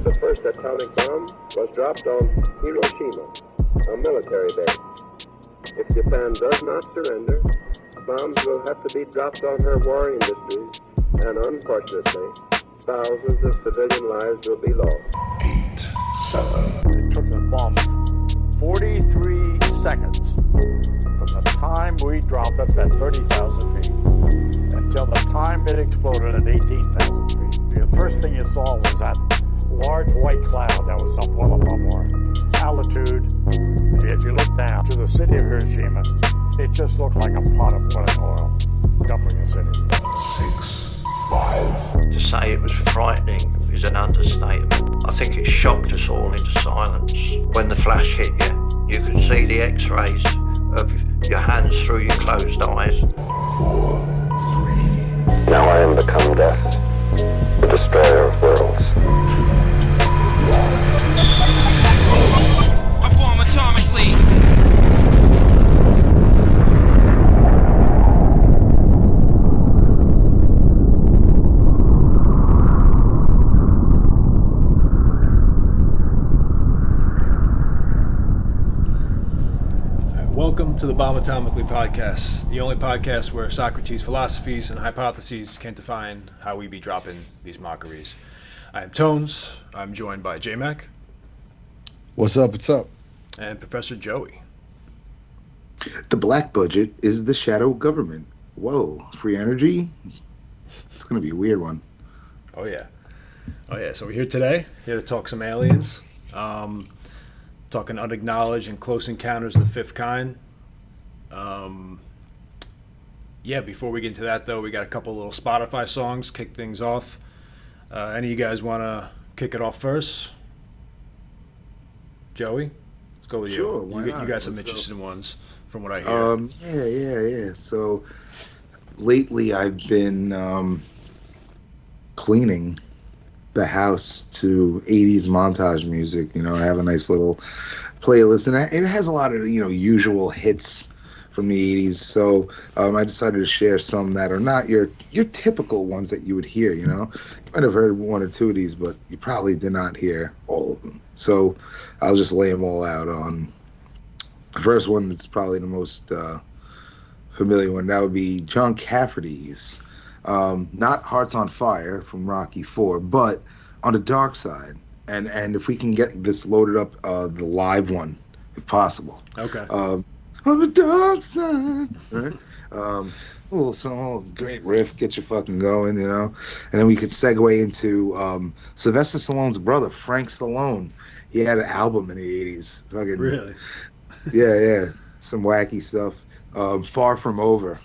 The first atomic bomb was dropped on Hiroshima, a military base. If Japan does not surrender, bombs will have to be dropped on her war industries, and unfortunately, thousands of civilian lives will be lost. 8, 7. It took the bomb 43 seconds from the time we dropped it at 30,000 feet until the time it exploded at 18,000 feet. The first thing you saw was that large white cloud that was up well above our altitude. If you look down to the city of Hiroshima, it just looked like a pot of boiling oil covering the city. 6, 5. To say it was frightening is an understatement. I think it shocked us all into silence. When the flash hit you, you could see the x-rays of your hands through your closed eyes. 4, 3. Now I am become death, the destroyer of worlds. 2, 1. A bomb atomically. Welcome to the Bomb Atomically Podcast, the only podcast where Socrates' philosophies and hypotheses can't define how we be dropping these mockeries. I am Tones. I'm joined by JMac. What's up? What's up? And Professor Joey. The black budget is the shadow government. Whoa, free energy? It's going to be a weird one. Oh, yeah. So we're here today, here to talk some aliens. Talking Unacknowledged and Close Encounters of the Fifth Kind. Before we get into that, though, we got a couple little Spotify songs, kick things off. Any of you guys want to kick it off first? Joey? Let's go with you. Sure, why not? You got some interesting ones, from what I hear. Yeah. So, lately I've been cleaning the house to 80s montage music. You know, I have a nice little playlist, and it has a lot of, usual hits from the 80s. So I decided to share some that are not your typical ones that you would hear. You might have heard one or two of these, but you probably did not hear all of them. So I'll just lay them all out on the first one. It's probably the most familiar one. That would be John Cafferty's not Hearts on Fire from Rocky IV, but On the Dark Side. And if we can get this loaded up, the live one, if possible. Okay. On the Dark Side. Right? Little song, great riff, get you fucking going, And then we could segue into Sylvester Stallone's brother, Frank Stallone. He had an album in the 80s. Fucking, really? Yeah. Some wacky stuff. Far From Over,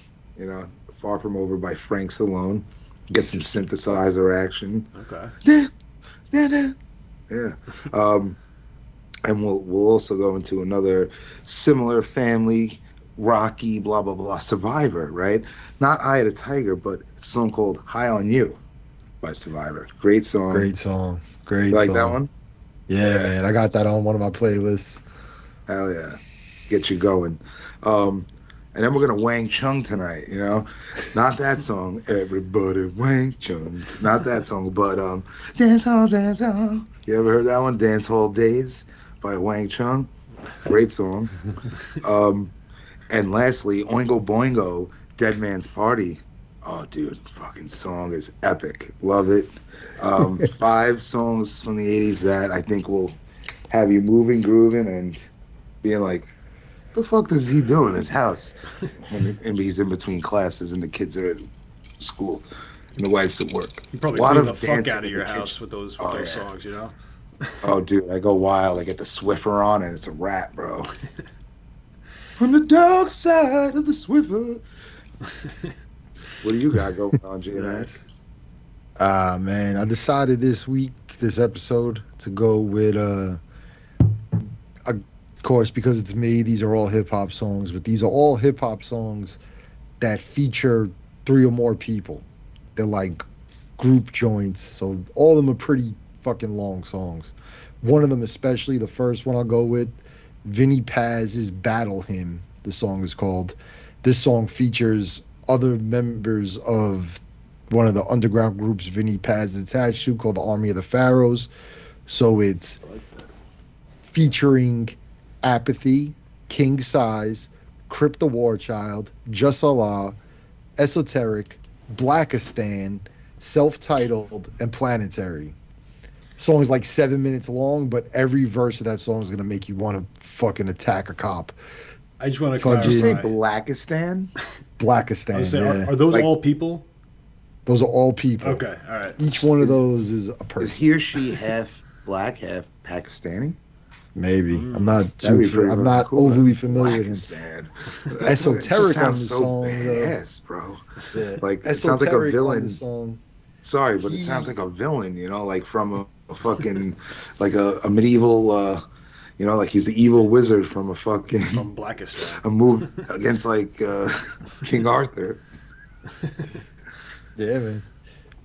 Far From Over by Frank Stallone. Get some synthesizer action. Okay. Yeah. And we'll also go into another similar family, Rocky, blah, blah, blah, Survivor, right? Not Eye of the Tiger, but a song called High on You by Survivor. Great song. Great You like song. that one? Yeah, man. I got that on one of my playlists. Hell yeah. Get you going. And then we're going to Wang Chung tonight, Not that song, Everybody Wang Chung. Not that song, but Dance Hall, Dance Hall. You ever heard that one? Dance Hall Days by Wang Chung. Great song. And lastly, Oingo Boingo, Dead Man's Party. Oh, dude, fucking song is epic. Love it. 5 songs from the 80s that I think will have you moving, grooving, and being like, the fuck does he do in his house when he's in between classes and the kids are at school and the wife's at work? You probably clean the fuck out of your house with those songs, Oh, dude, I go wild. I get the Swiffer on and it's a rap, bro. On the dark side of the Swiffer. What do you got going on, J-Max? Man, I decided this episode, to go with of course, because it's me, these are all hip-hop songs, but these are all hip-hop songs that feature 3 or more people. They're like group joints, so all of them are pretty fucking long songs. One of them especially, the first one I'll go with, Vinnie Paz's Battle Hymn, the song is called. This song features other members of one of the underground groups Vinnie Paz is attached to, called the Army of the Pharaohs. So it's featuring Apathy, King Size, Crypt the War Child, Just Allah, Esoteric, Blackistan, Self-Titled, and Planetary. Song is like 7 minutes long, but every verse of that song is gonna make you want to fucking attack a cop. I just want to Did clarify. you say Blackistan? Blackistan. I was saying, Yeah. are those Like- all people? Those are all people. Okay, all right. Each one of those is a Is person. he or she half black, half Pakistani? Maybe. I'm not. That'd be Too, pretty I'm not cool. overly familiar with him. Blackistan. Esoteric It just on sounds the so song, badass, bro. Yeah. Like it sounds like a Esoteric on villain. the song. Sorry, but it sounds like a villain, you know, like from a fucking, like a medieval, you know, like he's the evil wizard from a fucking, From Blackistan. a move against like King Arthur. Yeah, man.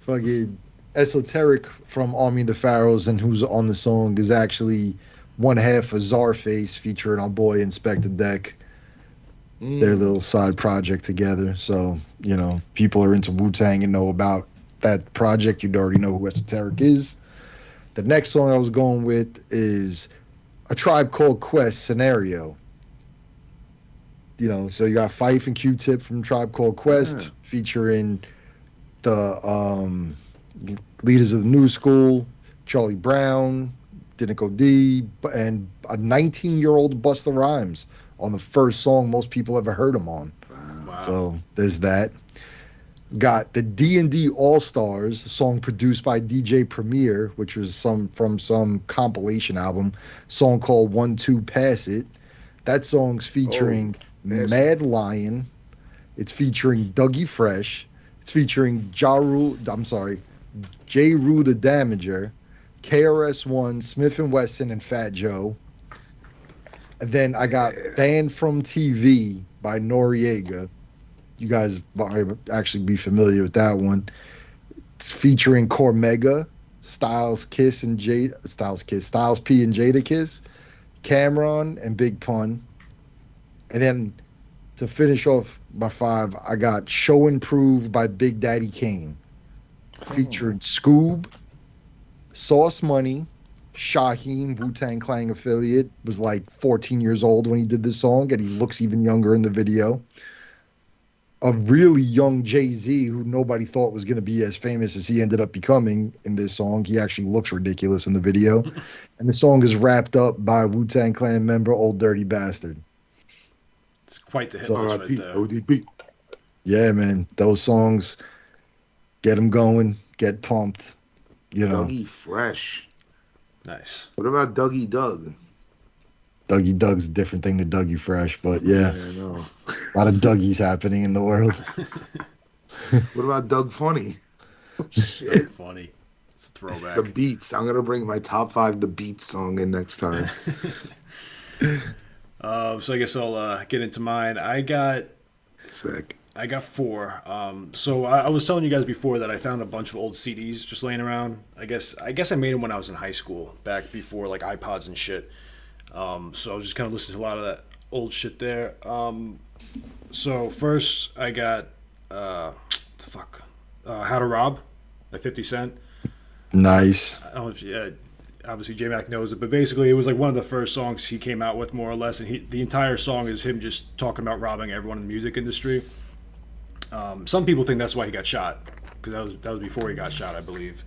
Fucking Esoteric from Army of the Pharaohs and who's on the song is actually one half of Czarface featuring our boy Inspector Deck. Their little side project together. So, you know, people are into Wu-Tang and know about that project. You'd already know who Esoteric is. The next song I was going with is A Tribe Called Quest, Scenario. You know, so you got Fife and Q-Tip from Tribe Called Quest featuring the leaders of the New School, Charlie Brown, Dinoco D, and a 19-year-old Busta Rhymes on the first song most people ever heard him on. Wow. So there's that. Got the D&D All-Stars, a song produced by DJ Premier, which was from some compilation album, song called 1-2 Pass It. That song's featuring Mad Lion. It's featuring Dougie Fresh. It's featuring J. Rue the Damager, KRS-One, Smith & Wesson, and Fat Joe. And then I got Banned from TV by Noriega. You guys might actually be familiar with that one. It's featuring Cormega, Styles P and Jadakiss, Cameron, and Big Pun. And then to finish off my 5, I got Show and Prove by Big Daddy Kane. Featured Scoob, Sauce Money, Shaheem, Wu-Tang Clan affiliate, was like 14 years old when he did this song, and he looks even younger in the video. A really young Jay-Z, who nobody thought was going to be as famous as he ended up becoming in this song. He actually looks ridiculous in the video. And the song is wrapped up by Wu-Tang Clan member Old Dirty Bastard. It's quite the hit list right there. ODB. Yeah, man. Those songs, get them going, get pumped. You know, Dougie Fresh. Nice. What about Dougie Doug? Dougie Doug's a different thing than Dougie Fresh, but yeah, I know. a lot of Dougies happening in the world. What about Doug Funny? Shit. Funny. It's a throwback. The Beats. I'm gonna bring my top 5 The Beats song in next time. So I guess I'll get into mine. I got Sick. 4. So I was telling you guys before that I found a bunch of old CDs just laying around. I guess I made them when I was in high school, back before like iPods and shit. So I was just kind of listening to a lot of that old shit there. So first I got How to Rob by 50 Cent. Nice. I don't know if obviously JMac knows it, but basically it was like one of the first songs he came out with, more or less, and the entire song is him just talking about robbing everyone in the music industry. Some people think that's why he got shot, because that was before he got shot, I believe.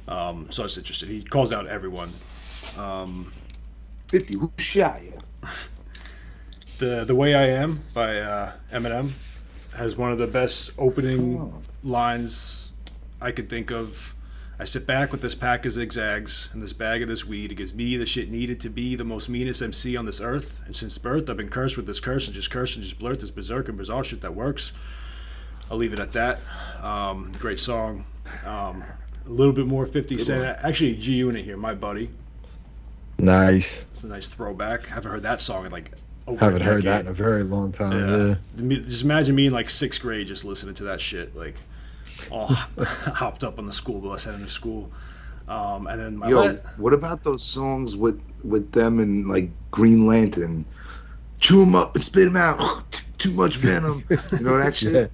So it's interesting. He calls out everyone. 50, who shot you? The Way I Am by Eminem has one of the best opening lines I could think of. I sit back with this pack of zigzags and this bag of this weed. It gives me the shit needed to be the most meanest MC on this earth. And since birth, I've been cursed with this curse and just blurt this berserk and bizarre shit that works. I'll leave it at that. Great song. A little bit more 50 Cent. Actually, G Unit here, my buddy. Nice. It's a nice throwback. Haven't heard that song in like over Haven't a heard decade. that in a very long time. Yeah. Just imagine me in like 6th grade just listening to that shit, like all hopped up on the school bus heading to school. And then my what about those songs with them and like Green Lantern? Chew them up and spit them out. Too much venom. You know that shit?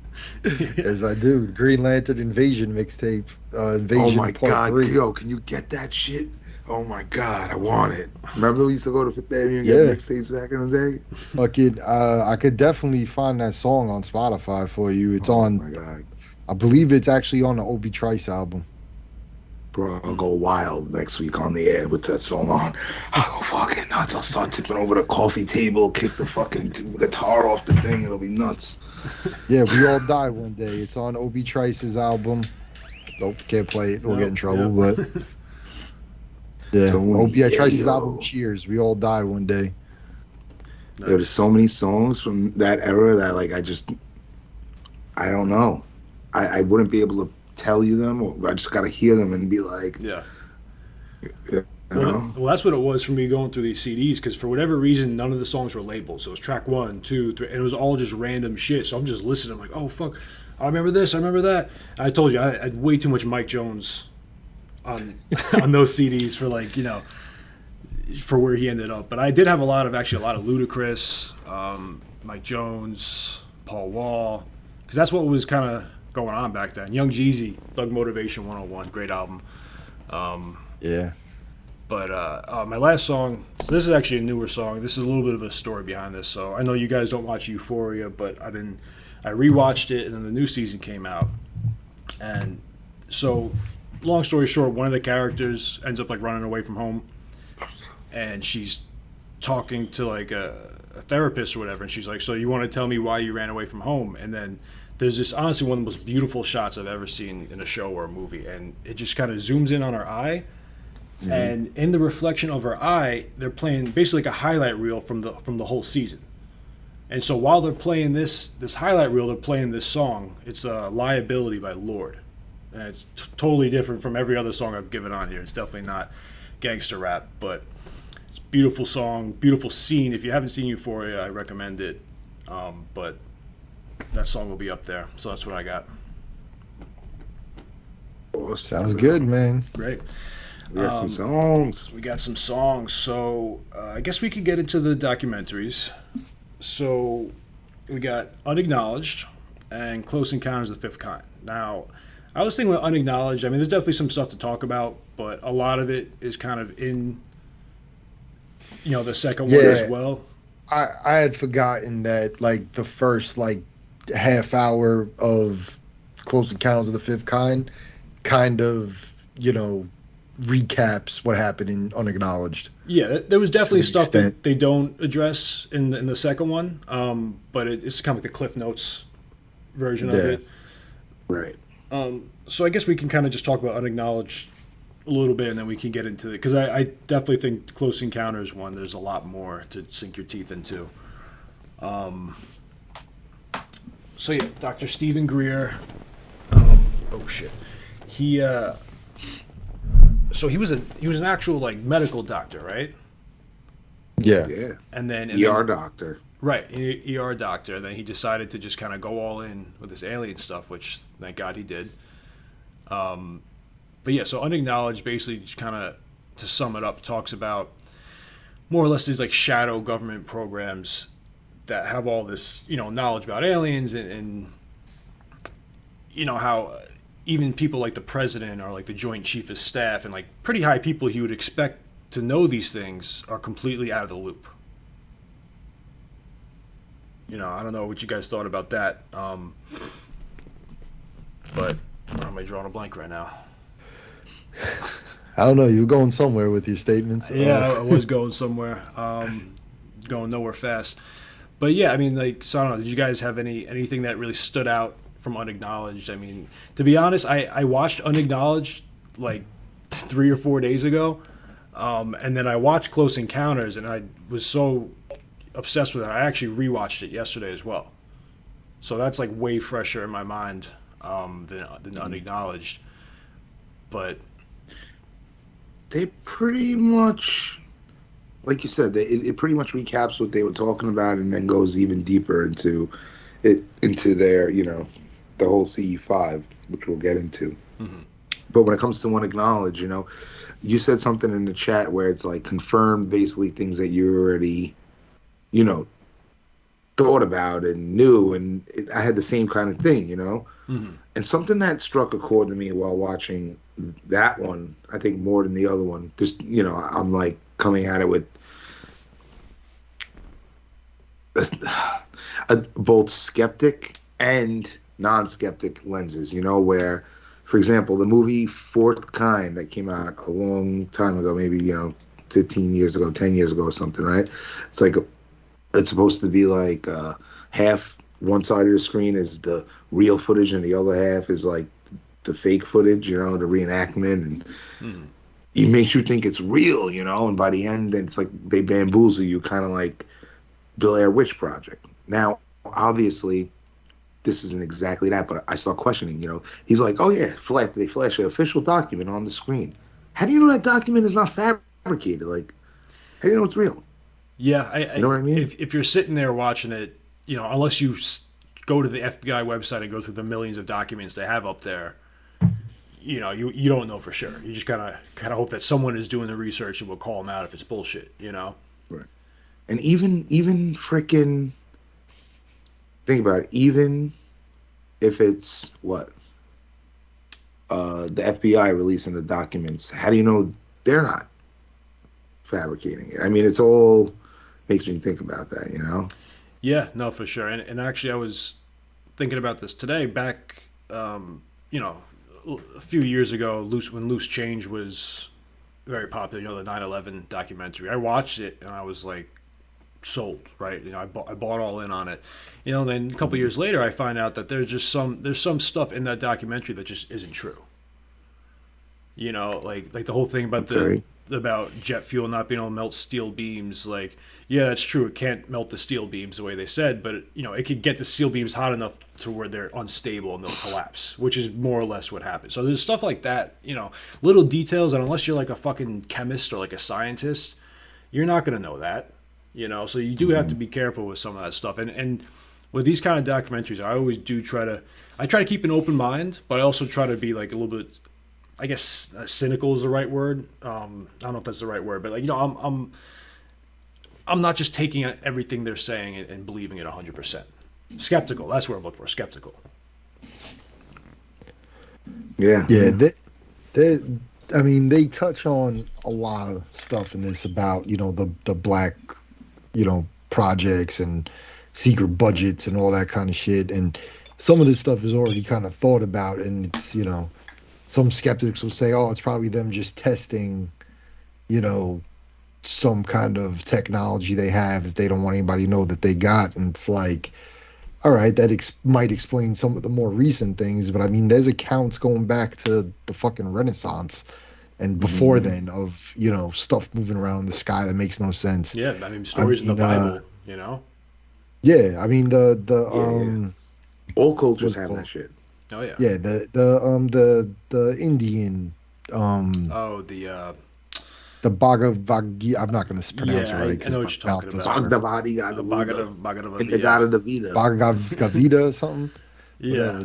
As I do. The Green Lantern Invasion mixtape. Invasion Oh my Part God, 3. yo, can you get that shit? Oh my God, I want it. Remember we used to go to Fifth Avenue and get mixtapes back in the day? Fuck it. I could definitely find that song on Spotify for you. It's on. Oh my God. I believe it's actually on the Obi Trice album. Bro, I'll go wild next week on the air with that song on. I'll go fucking nuts. I'll start tipping over the coffee table, kick the fucking guitar off the thing. It'll be nuts. Yeah, We All Die One Day. It's on Obi Trice's album. Nope, can't play it. We'll get in trouble, but yeah. Obi Trice's album, Cheers. We All Die One Day. Nice. There's so many songs from that era that, like, I don't know. I wouldn't be able to tell you them, or I just got to hear them and be like, Well, that's what it was for me going through these CDs, because for whatever reason, none of the songs were labeled. So it was track 1, 2, 3, and it was all just random shit. So I'm just listening. I'm like, oh, fuck. I remember this. I remember that. And I told you, I had way too much Mike Jones on those CDs for, like, you know, for where he ended up. But I did have a lot of Ludacris, Mike Jones, Paul Wall, because that's what was kind of going on back then. Young Jeezy, Thug Motivation 101, great album. Yeah. But my last song, this is actually a newer song. This is a little bit of a story behind this. So I know you guys don't watch Euphoria, but I rewatched it, and then the new season came out. And so, long story short, one of the characters ends up, like, running away from home, and she's talking to, like, a therapist or whatever, and she's like, so you want to tell me why you ran away from home? And then there's this, honestly, one of the most beautiful shots I've ever seen in a show or a movie, and it just kind of zooms in on her eye. Mm-hmm. And in the reflection of her eye, they're playing basically like a highlight reel from the whole season. And so while they're playing this highlight reel, they're playing this song. It's Liability by Lorde. And it's totally different from every other song I've given on here. It's definitely not gangster rap, but it's a beautiful song, beautiful scene. If you haven't seen Euphoria, I recommend it. But that song will be up there. So that's what I got. Sounds good, man. Great. We got some songs. We got some songs. So I guess we could get into the documentaries. So we got Unacknowledged and Close Encounters of the Fifth Kind. Now, I was thinking with Unacknowledged, I mean, there's definitely some stuff to talk about, but a lot of it is kind of in, you know, the second one as well. I had forgotten that, like, the first, like, half hour of Close Encounters of the Fifth Kind of, you know, recaps what happened in Unacknowledged. Yeah, there was definitely stuff that they don't address in the second one, but it's kind of like the Cliff Notes version of it. Right. So I guess we can kind of just talk about Unacknowledged a little bit, and then we can get into it, because I definitely think Close Encounters one, there's a lot more to sink your teeth into. So yeah, Dr. Stephen Grier. Oh shit. He was an actual, like, medical doctor, right? Yeah. Yeah. And then doctor. Right, ER doctor. And then he decided to just kind of go all in with this alien stuff, which thank God he did. But yeah, so Unacknowledged basically just kind of, to sum it up, talks about more or less these, like, shadow government programs that have all this, you know, knowledge about aliens, and you know, how even people like the president or, like, the Joint Chief of Staff and, like, pretty high people you would expect to know these things are completely out of the loop. You know, I don't know what you guys thought about that, but am I drawing a blank right now? I don't know. You're going somewhere with your statements. Yeah, I was going somewhere. Going nowhere fast. But yeah, I mean, like, so I don't know. Did you guys have anything that really stood out from Unacknowledged? I mean, to be honest, I watched Unacknowledged like 3 or 4 days ago, and then I watched Close Encounters, and I was so obsessed with it. I actually rewatched it yesterday as well. So that's, like, way fresher in my mind than Unacknowledged. But they pretty much, like you said, it pretty much recaps what they were talking about, and then goes even deeper into their, you know, the whole CE5, which we'll get into. Mm-hmm. But when it comes to Unacknowledged, you know, you said something in the chat where it's like confirmed basically things that you already, you know, thought about and knew, and I had the same kind of thing, you know. Mm-hmm. And something that struck a chord to me while watching that one, I think more than the other one, just, you know, I'm like coming at it with both skeptic and non-skeptic lenses, you know, where, for example, the movie Fourth Kind that came out a long time ago, maybe, you know, 15 years ago, 10 years ago or something, right? It's like it's supposed to be like half one side of the screen is the real footage and the other half is like the fake footage, you know, the reenactment, and it makes you think it's real, you know, and by the end it's like they bamboozle you, kind of like Blair Witch Project. Now, obviously, this isn't exactly that, but I saw questioning, you know. He's like, oh yeah, they flash an official document on the screen. How do you know that document is not fabricated? Like, how do you know it's real? Yeah, you know what I mean? If you're sitting there watching it, you know, unless you go to the FBI website and go through the millions of documents they have up there, you know, you don't know for sure. You just kind of hope that someone is doing the research and will call them out if it's bullshit, you know? Right. And even freaking, think about it, even if it's what? The FBI releasing the documents, how do you know they're not fabricating it? I mean, it's all makes me think about that, you know? Yeah, no, for sure. And actually, I was thinking about this today. Back, you know, a few years ago, when Loose Change was very popular, you know, the 9/11 documentary. I watched it and I was like sold, right? You know, I bought all in on it. You know, then a couple years later, I find out that there's some stuff in that documentary that just isn't true. You know, like the whole thing about about jet fuel not being able to melt steel beams. Like, yeah, that's true. It can't melt the steel beams the way they said, but you know, it could get the steel beams hot enough to where they're unstable and they'll collapse, which is more or less what happened. So there's stuff like that, you know, little details, and unless you're like a fucking chemist or like a scientist, you're not going to know that, you know. So you do have to be careful with some of that stuff. And with these kind of documentaries, I always do try to keep an open mind, but I also try to be like a little bit, I guess, cynical is the right word. I don't know if that's the right word, but like, you know, I'm not just taking everything they're saying and believing it 100%. Skeptical. That's what I'm looking for. Skeptical. Yeah. Yeah. I mean, they touch on a lot of stuff in this about, you know, the black, you know, projects and secret budgets and all that kind of shit. And some of this stuff is already kind of thought about, and it's, you know, some skeptics will say, oh, it's probably them just testing, you know, some kind of technology they have that they don't want anybody to know that they got. And it's like, all right, that might explain some of the more recent things. But I mean, there's accounts going back to the fucking Renaissance and before then of, you know, stuff moving around in the sky that makes no sense. Yeah, I mean, stories in the Bible, you know? Yeah, I mean, all cultures have that shit. Oh yeah. Yeah, the Indian the Bhagavad Gita. I'm not going to pronounce it right. I know what you're talking about. Bhagavad Gita. Bhagavad Gita or something. Yeah.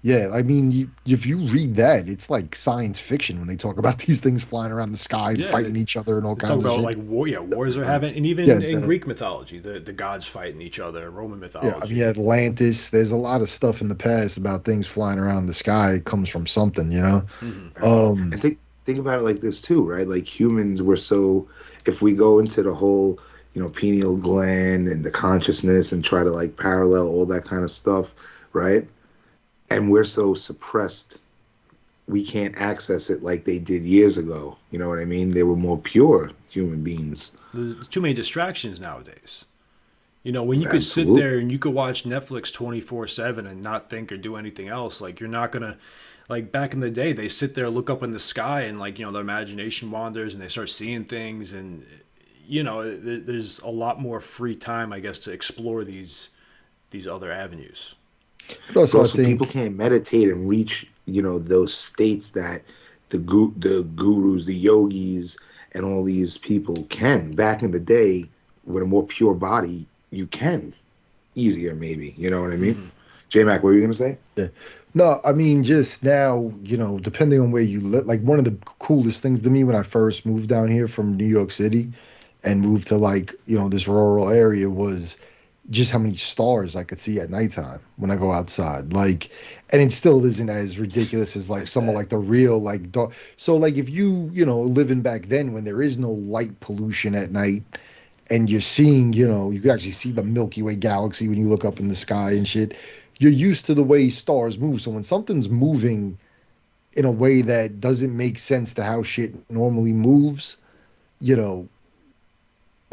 Yeah, I mean, if you read that, it's like science fiction when they talk about these things flying around the sky, fighting each other and all kinds of shit. Like wars are having, and even in Greek mythology, the gods fighting each other, Roman mythology. Yeah, I mean, Atlantis, there's a lot of stuff in the past about things flying around the sky. It comes from something, you know? Mm-hmm. And think about it like this too, right? Like humans were so, if we go into the whole, you know, pineal gland and the consciousness and try to like parallel all that kind of stuff, right? And we're so suppressed, we can't access it like they did years ago. You know what I mean? They were more pure human beings. There's too many distractions nowadays. You know, when you could sit there and you could watch Netflix 24/7 and not think or do anything else, like you're not going to, like back in the day, they sit there, look up in the sky and like, you know, their imagination wanders and they start seeing things. And, you know, there's a lot more free time, I guess, to explore these other avenues. But also, people can't meditate and reach, you know, those states that the gurus, the yogis, and all these people can. Back in the day, with a more pure body, you can easier, maybe. You know what I mean? Mm-hmm. JMac, what were you gonna say? Yeah. No, I mean, just now, you know, depending on where you live, like one of the coolest things to me when I first moved down here from New York City and moved to like, you know, this rural area was just how many stars I could see at nighttime when I go outside. Like, and it still isn't as ridiculous as like some of like the real like dark. So like if you living back then when there is no light pollution at night and you're seeing, you could actually see the Milky Way galaxy when you look up in the sky and shit. You're used to the way stars move. So when something's moving in a way that doesn't make sense to how shit normally moves, you're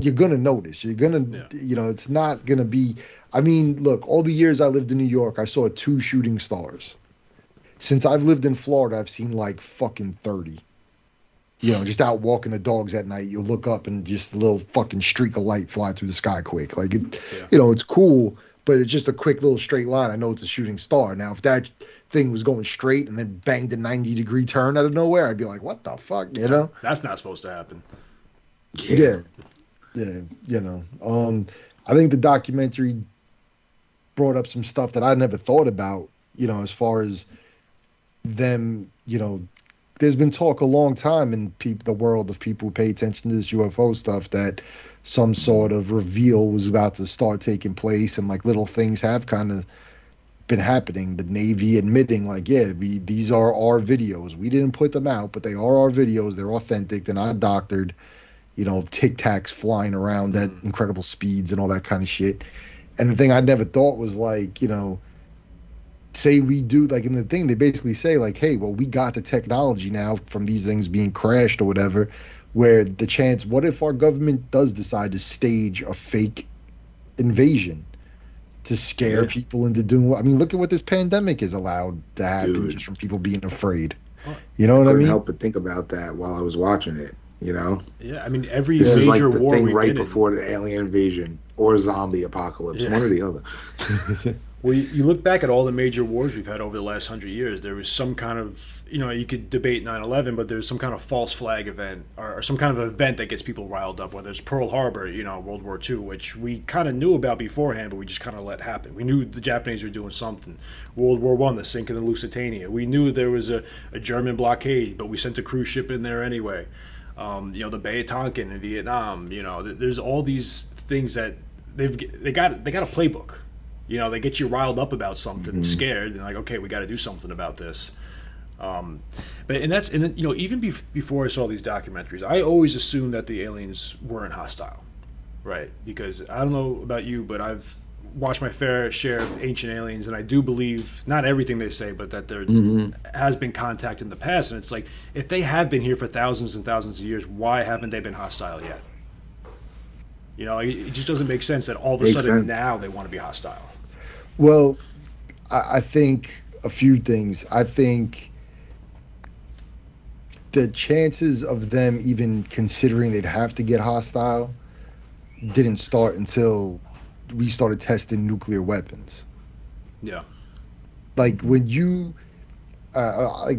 going to notice. You're going to, it's not going to be. I mean, look, all the years I lived in New York, I saw 2 shooting stars. Since I've lived in Florida, I've seen like fucking 30. Just out walking the dogs at night, you'll look up and just a little fucking streak of light fly through the sky quick. Like, it's cool, but it's just a quick little straight line. I know it's a shooting star. Now, if that thing was going straight and then banged a 90-degree turn out of nowhere, I'd be like, what the fuck, That's not supposed to happen. Yeah. I think the documentary brought up some stuff that I never thought about, as far as them, there's been talk a long time in the world of people who pay attention to this UFO stuff that some sort of reveal was about to start taking place, and like little things have kind of been happening. The Navy admitting like, these are our videos. We didn't put them out, but they are our videos. They're authentic. They're not doctored. Tic Tacs flying around at incredible speeds and all that kind of shit. And the thing I never thought was like, say we do, like in the thing, they basically say like, hey, well, we got the technology now from these things being crashed or whatever, where the chance, what if our government does decide to stage a fake invasion to scare people into doing I mean, look at what this pandemic is allowed to happen just from people being afraid. You know what I mean? Couldn't help but think about that while I was watching it. Yeah, I mean, every this major is like the war thing we've right been before the alien invasion or zombie apocalypse, one or the other. Well, you look back at all the major wars we've had over the last 100 years. There was some kind of, you could debate 9/11, but there's some kind of false flag event or some kind of event that gets people riled up. Whether it's Pearl Harbor, World War II, which we kind of knew about beforehand, but we just kind of let happen. We knew the Japanese were doing something. World War I, the sinking of the Lusitania. We knew there was a German blockade, but we sent a cruise ship in there anyway. The Bay of Tonkin in Vietnam. There's all these things that they got a playbook. They get you riled up about something, scared, and like, okay, we got to do something about this. Even before I saw these documentaries, I always assumed that the aliens weren't hostile, right? Because I don't know about you, but I've watched my fair share of ancient aliens, and I do believe not everything they say, but that there has been contact in the past. And it's like, if they have been here for thousands and thousands of years, why haven't they been hostile yet? It just doesn't make sense that all of a sudden now they want to be hostile. Well, I think a few things. I think the chances of them even considering they'd have to get hostile didn't start until we started testing nuclear weapons. Yeah. Like when you, I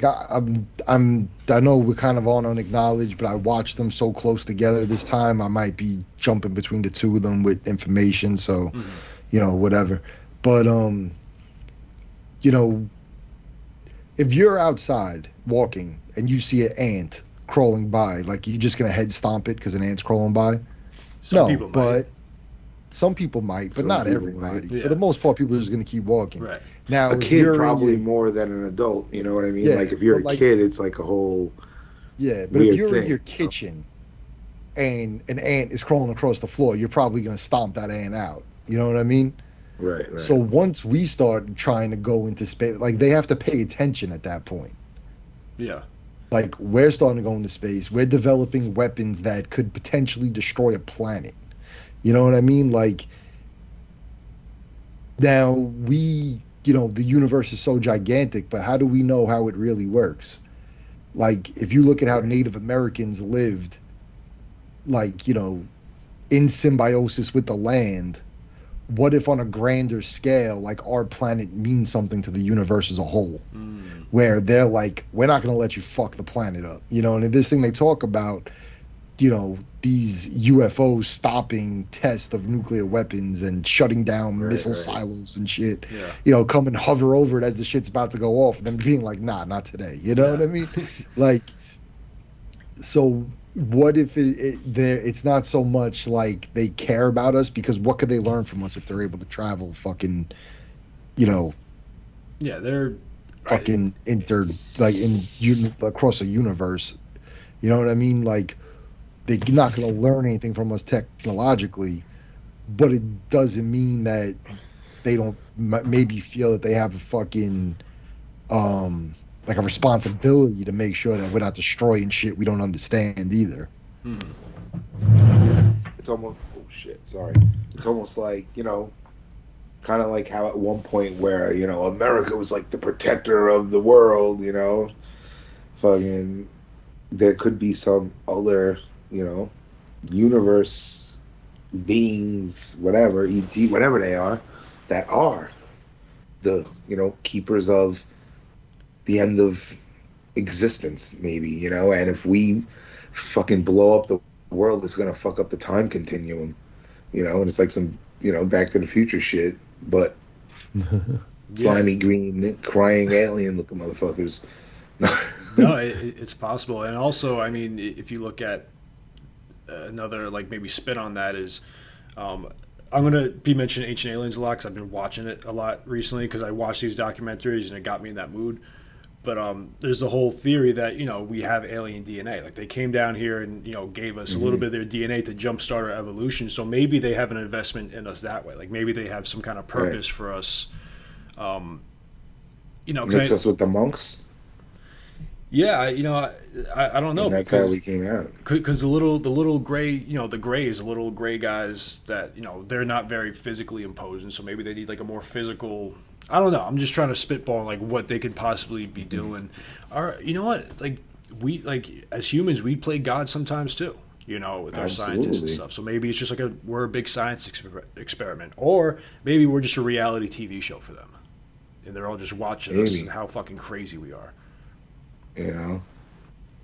know we're kind of on Unacknowledged, but I watched them so close together this time. I might be jumping between the two of them with information. So, whatever. But, if you're outside walking and you see an ant crawling by, like you're just going to head stomp it because an ant's crawling by? Some people might, but not everybody. Yeah. For the most part, people are just going to keep walking. Right. Now, a kid probably more than an adult. You know what I mean? Like if you're a kid, it's like a whole but if you're in your kitchen and an ant is crawling across the floor, you're probably going to stomp that ant out. You know what I mean? Right. So once we start trying to go into space, like they have to pay attention at that point. Yeah. Like we're starting to go into space. We're developing weapons that could potentially destroy a planet. You know what I mean? Like now the universe is so gigantic, but how do we know how it really works? Like if you look at how Native Americans lived, like, in symbiosis with the land, what if on a grander scale, like our planet means something to the universe as a whole, where they're like, we're not going to let you fuck the planet up, and this thing they talk about, these UFOs stopping tests of nuclear weapons and shutting down missile silos and shit, come and hover over it as the shit's about to go off and then being like, nah, not today. You know what I mean? Like, So what if it's not so much like they care about us, because what could they learn from us if they're able to travel fucking, Yeah, they're fucking across a universe. You know what I mean? Like, they're not going to learn anything from us technologically, but it doesn't mean that they don't maybe feel that they have a fucking like a responsibility to make sure that we're not destroying shit we don't understand either. It's almost It's almost like, kind of like how at one point where, America was like the protector of the world, fucking there could be some other, universe beings, whatever, ET, whatever they are, that are the, keepers of the end of existence, maybe, and if we fucking blow up the world, it's gonna fuck up the time continuum, and it's like some, Back to the Future shit, but slimy green crying alien looking motherfuckers. No, it's possible. And also, I mean, if you look at another, like, maybe spin on that is, I'm going to be mentioning Ancient Aliens a lot because I've been watching it a lot recently because I watched these documentaries and it got me in that mood. But there's the whole theory that, we have alien DNA. Like, they came down here and, gave us a little bit of their DNA to jumpstart our evolution. So maybe they have an investment in us that way. Like, maybe they have some kind of purpose for us. Mix us with the monks. Yeah, I don't know. And that's how we came out. Because the little gray, the grays, the little gray guys that, they're not very physically imposing. So maybe they need like a more physical. I don't know. I'm just trying to spitball like what they could possibly be doing. Or you know what? Like we as humans, we play God sometimes too. With our scientists and stuff. So maybe it's just like we're a big science experiment, or maybe we're just a reality TV show for them, and they're all just watching us and how fucking crazy we are.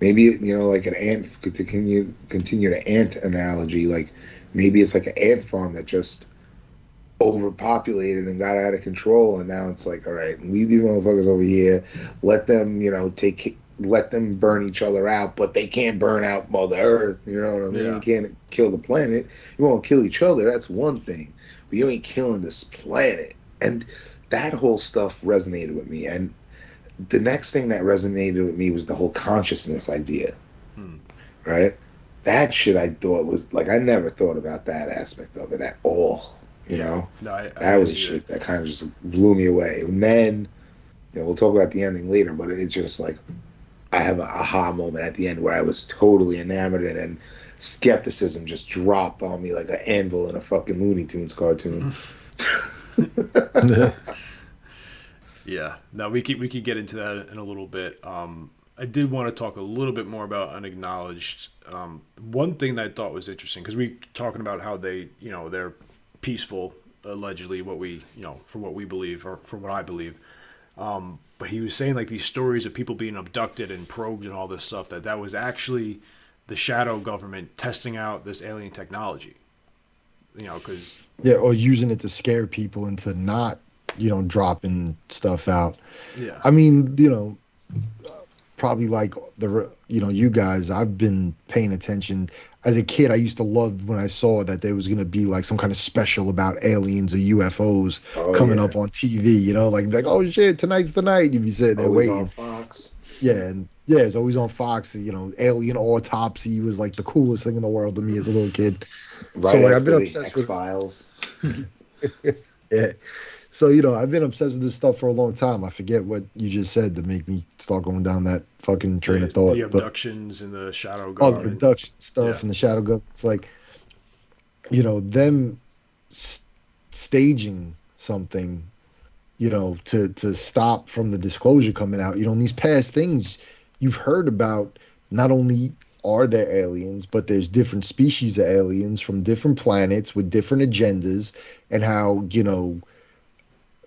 Maybe like an ant, to continue the ant analogy. Like maybe it's like an ant farm that just overpopulated and got out of control, and now it's like, all right, leave these motherfuckers over here, let them let them burn each other out, but they can't burn out Mother Earth. You know what I mean? Yeah. You can't kill the planet. You won't kill each other, that's one thing, but you ain't killing this planet. And that whole stuff resonated with me. And the next thing that resonated with me was the whole consciousness idea. Right? That shit I thought was like, I never thought about that aspect of it at all. No, that was shit that kind of just blew me away. And then, we'll talk about the ending later, but it's just like, I have an aha moment at the end where I was totally enamored, and skepticism just dropped on me like an anvil in a fucking Looney Tunes cartoon. Yeah. Now we could get into that in a little bit. I did want to talk a little bit more about Unacknowledged. One thing that I thought was interesting, because we talking about how they, they're peaceful, allegedly, what we, for what we believe, or for what I believe. But he was saying like these stories of people being abducted and probed and all this stuff, that was actually the shadow government testing out this alien technology. Because or using it to scare people into not, dropping stuff out. Yeah. I mean, probably like you guys, I've been paying attention. As a kid, I used to love when I saw that there was going to be like some kind of special about aliens or UFOs coming up on TV, like, oh shit, tonight's the night. You'd be sitting there waiting. On Fox. Yeah, it's always on Fox. Alien autopsy was like the coolest thing in the world to me as a little kid. Right, so like, I've been obsessed with X-Files. Yeah. So, I've been obsessed with this stuff for a long time. I forget what you just said to make me start going down that fucking train of thought. The abductions and the shadow government. The abduction stuff and the shadow government. It's like, them staging something, to stop from the disclosure coming out. In these past things you've heard about, not only are there aliens, but there's different species of aliens from different planets with different agendas, and how,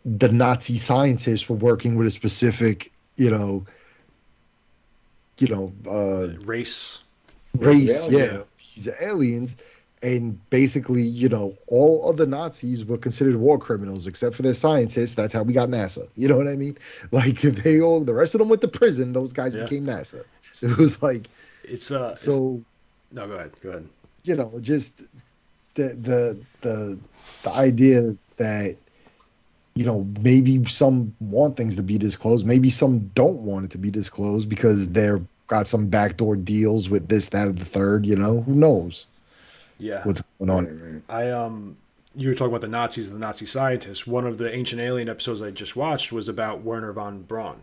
the Nazi scientists were working with a specific, race. Yeah, these aliens, and basically, all other Nazis were considered war criminals except for their scientists. That's how we got NASA. You know what I mean? Like, if the rest of them went to prison, those guys became NASA. So it was like, So no, go ahead. You know, just the idea that, you know, maybe some want things to be disclosed, maybe some don't want it to be disclosed because they're got some backdoor deals with this, that, or the third. You know, who knows? Yeah, what's going on? You were talking about the Nazis and the Nazi scientists. One of the Ancient Alien episodes I just watched was about Werner Von Braun,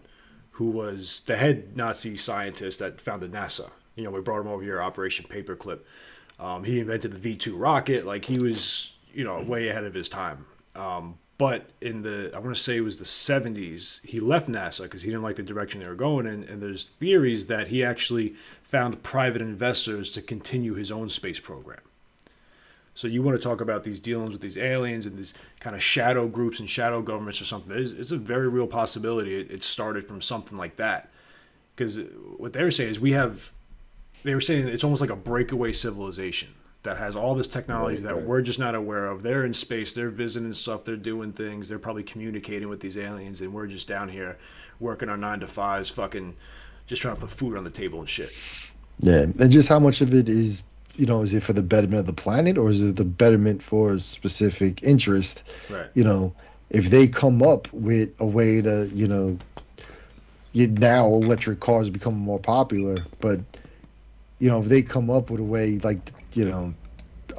who was the head Nazi scientist that founded NASA. You know, we brought him over here, Operation Paperclip. He invented the V2 rocket. Like, he was, you know, way ahead of his time. But in I want to say it was the 70s, he left NASA because he didn't like the direction they were going in. And there's theories that he actually found private investors to continue his own space program. So you want to talk about these dealings with these aliens and these kind of shadow groups and shadow governments or something. It's a very real possibility it started from something like that. Because what they were saying is they were saying it's almost like a breakaway civilization that has all this technology that we're just not aware of. They're in space, they're visiting stuff, they're doing things, they're probably communicating with these aliens, and we're just down here working our 9-to-5s, fucking just trying to put food on the table and shit. Yeah, and just how much of it is, you know, is it for the betterment of the planet or is it the betterment for a specific interest? Right. You know, if they come up with a way to, you know, now electric cars become more popular, but, you know, if they come up with a way like, you know,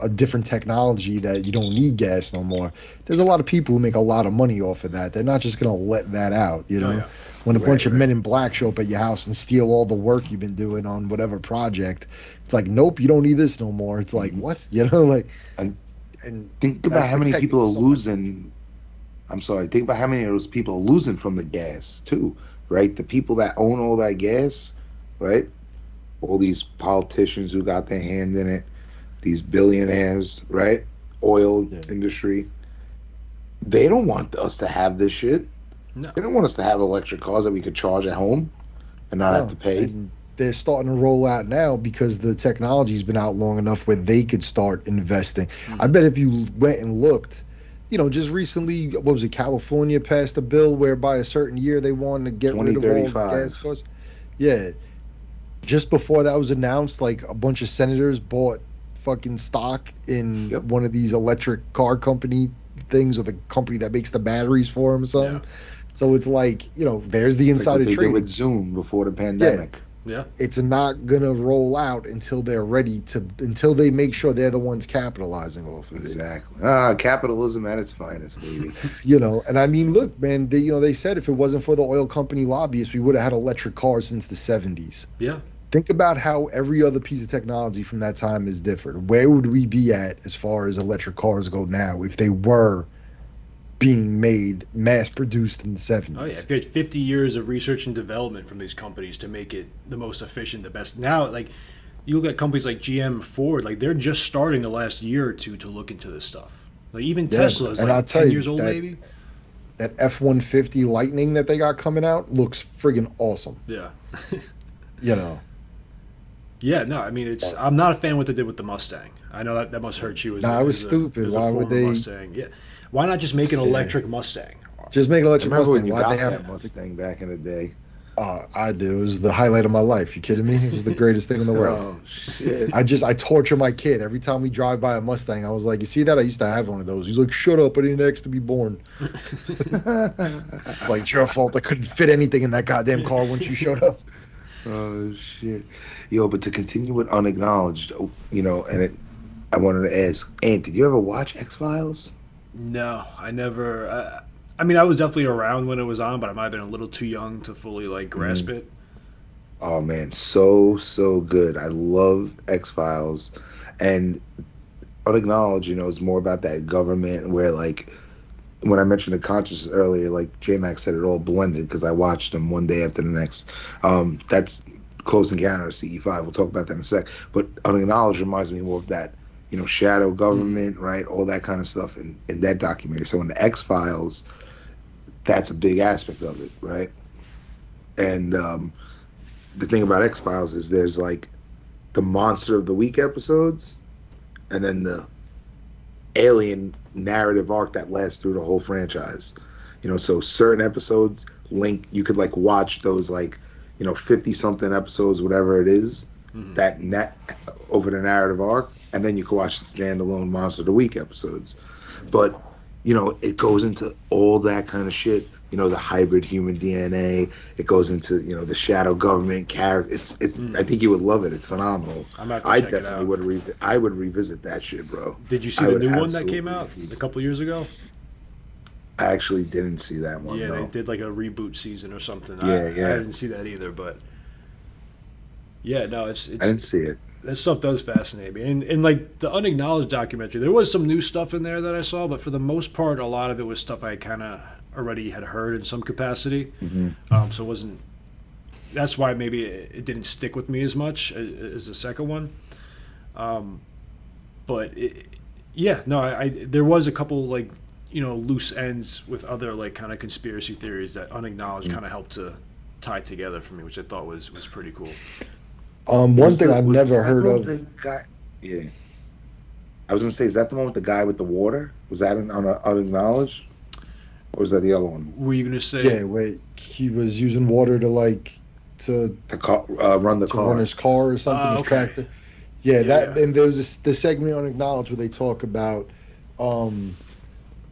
a different technology that you don't need gas no more, there's a lot of people who make a lot of money off of that. They're not just going to let that out, you know? Oh, yeah. When a bunch of men in black show up at your house and steal all the work you've been doing on whatever project, it's like, nope, you don't need this no more. It's like, what? You know, like, and think about how many people are losing. I'm sorry. Think about how many of those people are losing from the gas too, right? The people that own all that gas, right? All these politicians who got their hand in it, these billionaires, right? Oil industry. They don't want us to have this shit. No. They don't want us to have electric cars that we could charge at home and not have to pay. And they're starting to roll out now because the technology's been out long enough where they could start investing. Mm-hmm. I bet if you went and looked, you know, just recently, what was it, California passed a bill where by a certain year they wanted to get rid of all the gas cars. Yeah. Just before that was announced, like a bunch of senators bought fucking stock in one of these electric car company things or the company that makes the batteries for them or something. Yeah. So it's like, you know, there's the insider trading. They did with Zoom before the pandemic. Yeah. It's not going to roll out until they're ready to, until they make sure they're the ones capitalizing off of it. Exactly. Capitalism at its finest, baby. You know, and I mean, look, man, they said if it wasn't for the oil company lobbyists, we would have had electric cars since the 70s. Yeah. Think about how every other piece of technology from that time is different. Where would we be at as far as electric cars go now if they were being made, mass-produced in the 70s? Oh, yeah. If you had 50 years of research and development from these companies to make it the most efficient, the best. Now, like, you look at companies like GM, Ford, like, they're just starting the last year or two to look into this stuff. Like, even Tesla is like 10 years old, maybe. That F-150 Lightning that they got coming out looks friggin' awesome. Yeah. You know. Yeah, no, I mean, I'm not a fan of what they did with the Mustang. I know that must hurt you. It was stupid. Why would they? Mustang. Yeah. Why not just make an electric Mustang? Just make an electric Mustang. When you got that Mustang back in the day? I do. It was the highlight of my life. You kidding me? It was the greatest thing in the world. Oh, shit. I torture my kid. Every time we drive by a Mustang, I was like, you see that? I used to have one of those. He's like, shut up. I didn't ask to be born. Like, it's your fault. I couldn't fit anything in that goddamn car once you showed up. Oh, shit. Yo, but to continue with Unacknowledged, you know, and I wanted to ask, Ant, did you ever watch X-Files? No, I never. I mean, I was definitely around when it was on, but I might have been a little too young to fully, like, grasp it. Oh, man, so good. I love X-Files. And Unacknowledged, you know, is more about that government where, like, when I mentioned the consciousness earlier, like JMac said, it all blended because I watched them one day after the next. That's Close Encounters, CE5. We'll talk about that in a sec. But Unacknowledged reminds me more of that, you know, shadow government, right? All that kind of stuff in that documentary. So in the X-Files, that's a big aspect of it, right? And the thing about X-Files is there's like the Monster of the Week episodes and then the alien narrative arc that lasts through the whole franchise. You know, so certain episodes you could like watch those like, you know, 50 something episodes, whatever it is, over the narrative arc, and then you can watch the standalone Monster of the Week episodes. But it goes into all that kind of shit. The hybrid human DNA. It goes into the shadow government character. It's. I think you would love it. It's phenomenal. I definitely would. I would revisit that shit, bro. Did you see the new one that came out a couple years ago? I actually didn't see that one. Yeah, no. They did like a reboot season or something. Yeah. I didn't see that either, but yeah, no, it's. I didn't see it. That stuff does fascinate me, and like the Unacknowledged documentary, there was some new stuff in there that I saw, but for the most part, a lot of it was stuff I kind of already had heard in some capacity. So it wasn't. That's why maybe it didn't stick with me as much as the second one. But there was a couple like loose ends with other like kind of conspiracy theories that Unacknowledged kind of helped to tie together for me, which I thought was pretty cool. One thing I've never heard of. Yeah. I was gonna say, is that the one with the guy with the water? Was that on Unacknowledged, or was that the other one? Were you gonna say? Yeah, wait. He was using water to run the car, run his car or something, his tractor. Yeah, that. And there's the segment on Unacknowledged where they talk about,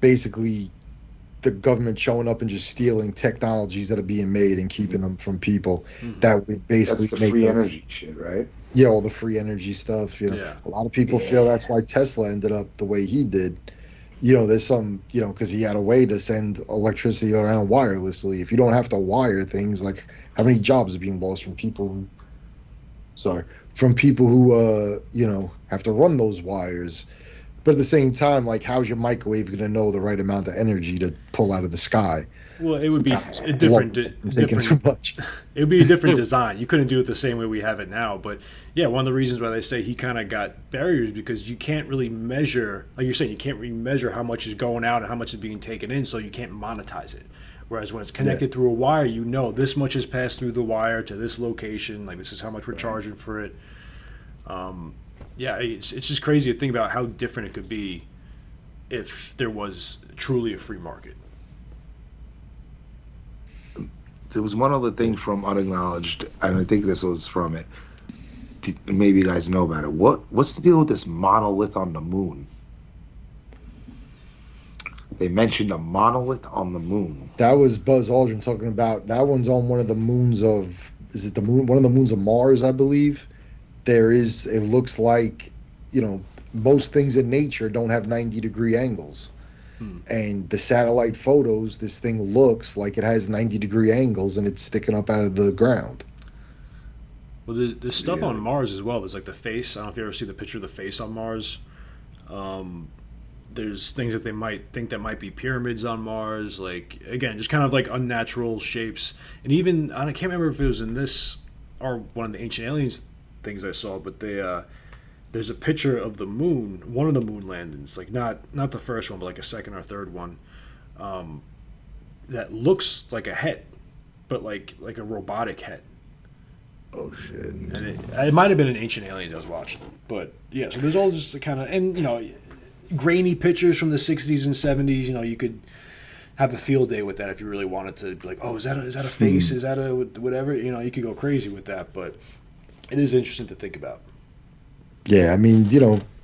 basically, the government showing up and just stealing technologies that are being made and keeping them from people. That would basically that's the free energy shit, right? Yeah, all the free energy stuff. A lot of people feel that's why Tesla ended up the way he did. There's some, because he had a way to send electricity around wirelessly. If you don't have to wire things, like how many jobs are being lost from people who have to run those wires. But at the same time, like, how's your microwave going to know the right amount of energy to pull out of the sky? Well, it would be a different. Too much. It would be a different design. You couldn't do it the same way we have it now. But yeah, one of the reasons why they say he kind of got barriers because you can't really measure, like you're saying, you can't really measure how much is going out and how much is being taken in, so you can't monetize it. Whereas when it's connected through a wire, this much is passed through the wire to this location. Like this is how much we're charging for it. It's just crazy to think about how different it could be if there was truly a free market. There was one other thing from Unacknowledged, and I think this was from it. Maybe you guys know about it. What's the deal with this monolith on the moon? They mentioned a monolith on the moon. That was Buzz Aldrin talking about. That one's on one of the moons of. Is it the moon? One of the moons of Mars, I believe. It looks like, most things in nature don't have 90-degree angles. And the satellite photos, this thing looks like it has 90-degree angles and it's sticking up out of the ground. Well, there's stuff on Mars as well. There's like the face. I don't know if you ever see the picture of the face on Mars. There's things that they might think that might be pyramids on Mars. Like, again, just kind of like unnatural shapes. And even, I can't remember if it was in this or one of the Ancient Aliens things I saw, but there's a picture of the moon, one of the moon landings, like not the first one, but like a second or third one, that looks like a head, but like a robotic head. Oh shit! And it might have been an Ancient Aliens I was watching, but yeah. So there's all just kind of, and grainy pictures from the 60s and 70s. You could have a field day with that if you really wanted to. Be like, oh, is that a face? Is that a whatever? You could go crazy with that, but it is interesting to think about. Yeah, I mean,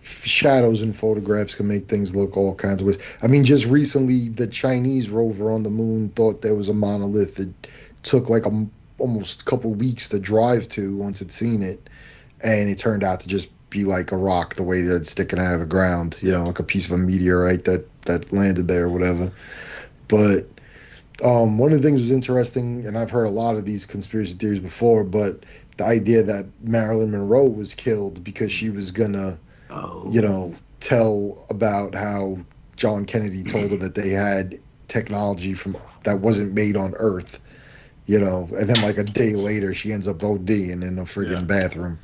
shadows in photographs can make things look all kinds of ways. I mean, just recently, the Chinese rover on the moon thought there was a monolith. It took like almost a couple weeks to drive to once it's seen it, and it turned out to just be like a rock the way that it's sticking out of the ground, like a piece of a meteorite that landed there or whatever. But one of the things was interesting, and I've heard a lot of these conspiracy theories before, but the idea that Marilyn Monroe was killed because she was gonna, tell about how John Kennedy told her that they had technology that wasn't made on Earth, and then like a day later she ends up ODing in a friggin' bathroom.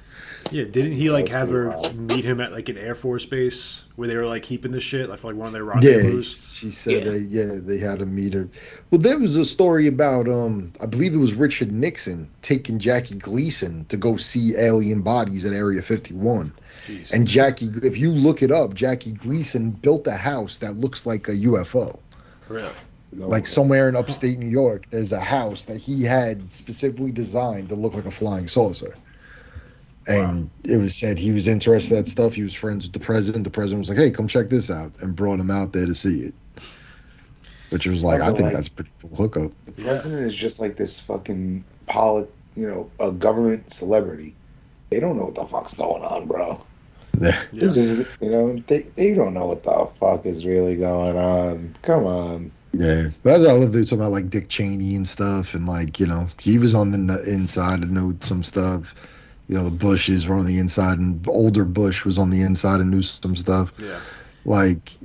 Yeah, didn't he have her meet him at like an Air Force base where they were like keeping the shit, like for like one of their rendezvous? Yeah, she said they had to meet her. Well, there was a story about I believe it was Richard Nixon taking Jackie Gleason to go see alien bodies at Area 51. Jeez. And if you look it up, Jackie Gleason built a house that looks like a UFO. Really? Like somewhere in upstate New York, there's a house that he had specifically designed to look like a flying saucer. And it was said he was interested in that stuff. He was friends with the president. The president was like, "Hey, come check this out," and brought him out there to see it. Which was like, I think that's a pretty cool hookup. The president is just like this fucking a government celebrity. They don't know what the fuck's going on, bro. Yeah. They just, they don't know what the fuck is really going on. Come on. Yeah, but as I lived there, talking about like Dick Cheney and stuff, and like he was on the inside and knew some stuff. The Bushes were on the inside, and older Bush was on the inside and knew some stuff. Yeah. Like,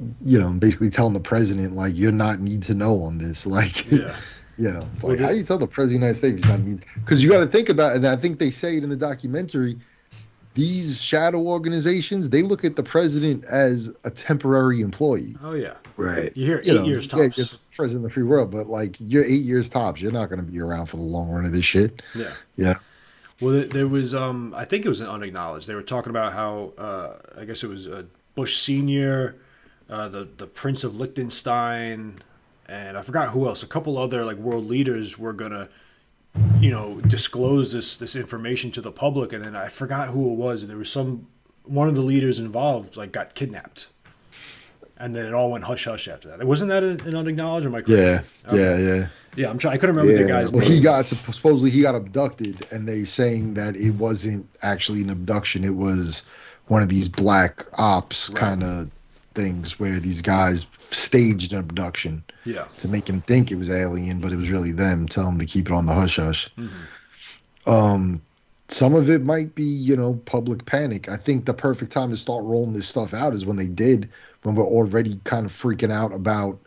basically telling the president, like, you're not need to know on this. Like, yeah. It's like, how you tell the president of the United States he's not need? Because you got to think about it, and I think they say it in the documentary, these shadow organizations, they look at the president as a temporary employee. Oh, yeah. Right. You hear 8 years tops. Yeah, you're the president of the free world, but, like, you're 8 years tops. You're not going to be around for the long run of this shit. Yeah. Yeah. Well, there was, I think it was an Unacknowledged. They were talking about how, I guess it was Bush Sr., the Prince of Liechtenstein, and I forgot who else. A couple other like world leaders were gonna, disclose this information to the public, and then I forgot who it was. And there was one of the leaders involved like got kidnapped, and then it all went hush hush after that. Wasn't that an Unacknowledged? Or am I correct? Yeah, okay. Yeah. I'm trying. I couldn't remember the guy's name. Well, supposedly he got abducted, and they saying that it wasn't actually an abduction. It was one of these black ops kind of things where these guys staged an abduction to make him think it was alien, but it was really them. Tell him to keep it on the hush hush. Mm-hmm. Some of it might be, public panic. I think the perfect time to start rolling this stuff out is when we're already kind of freaking out about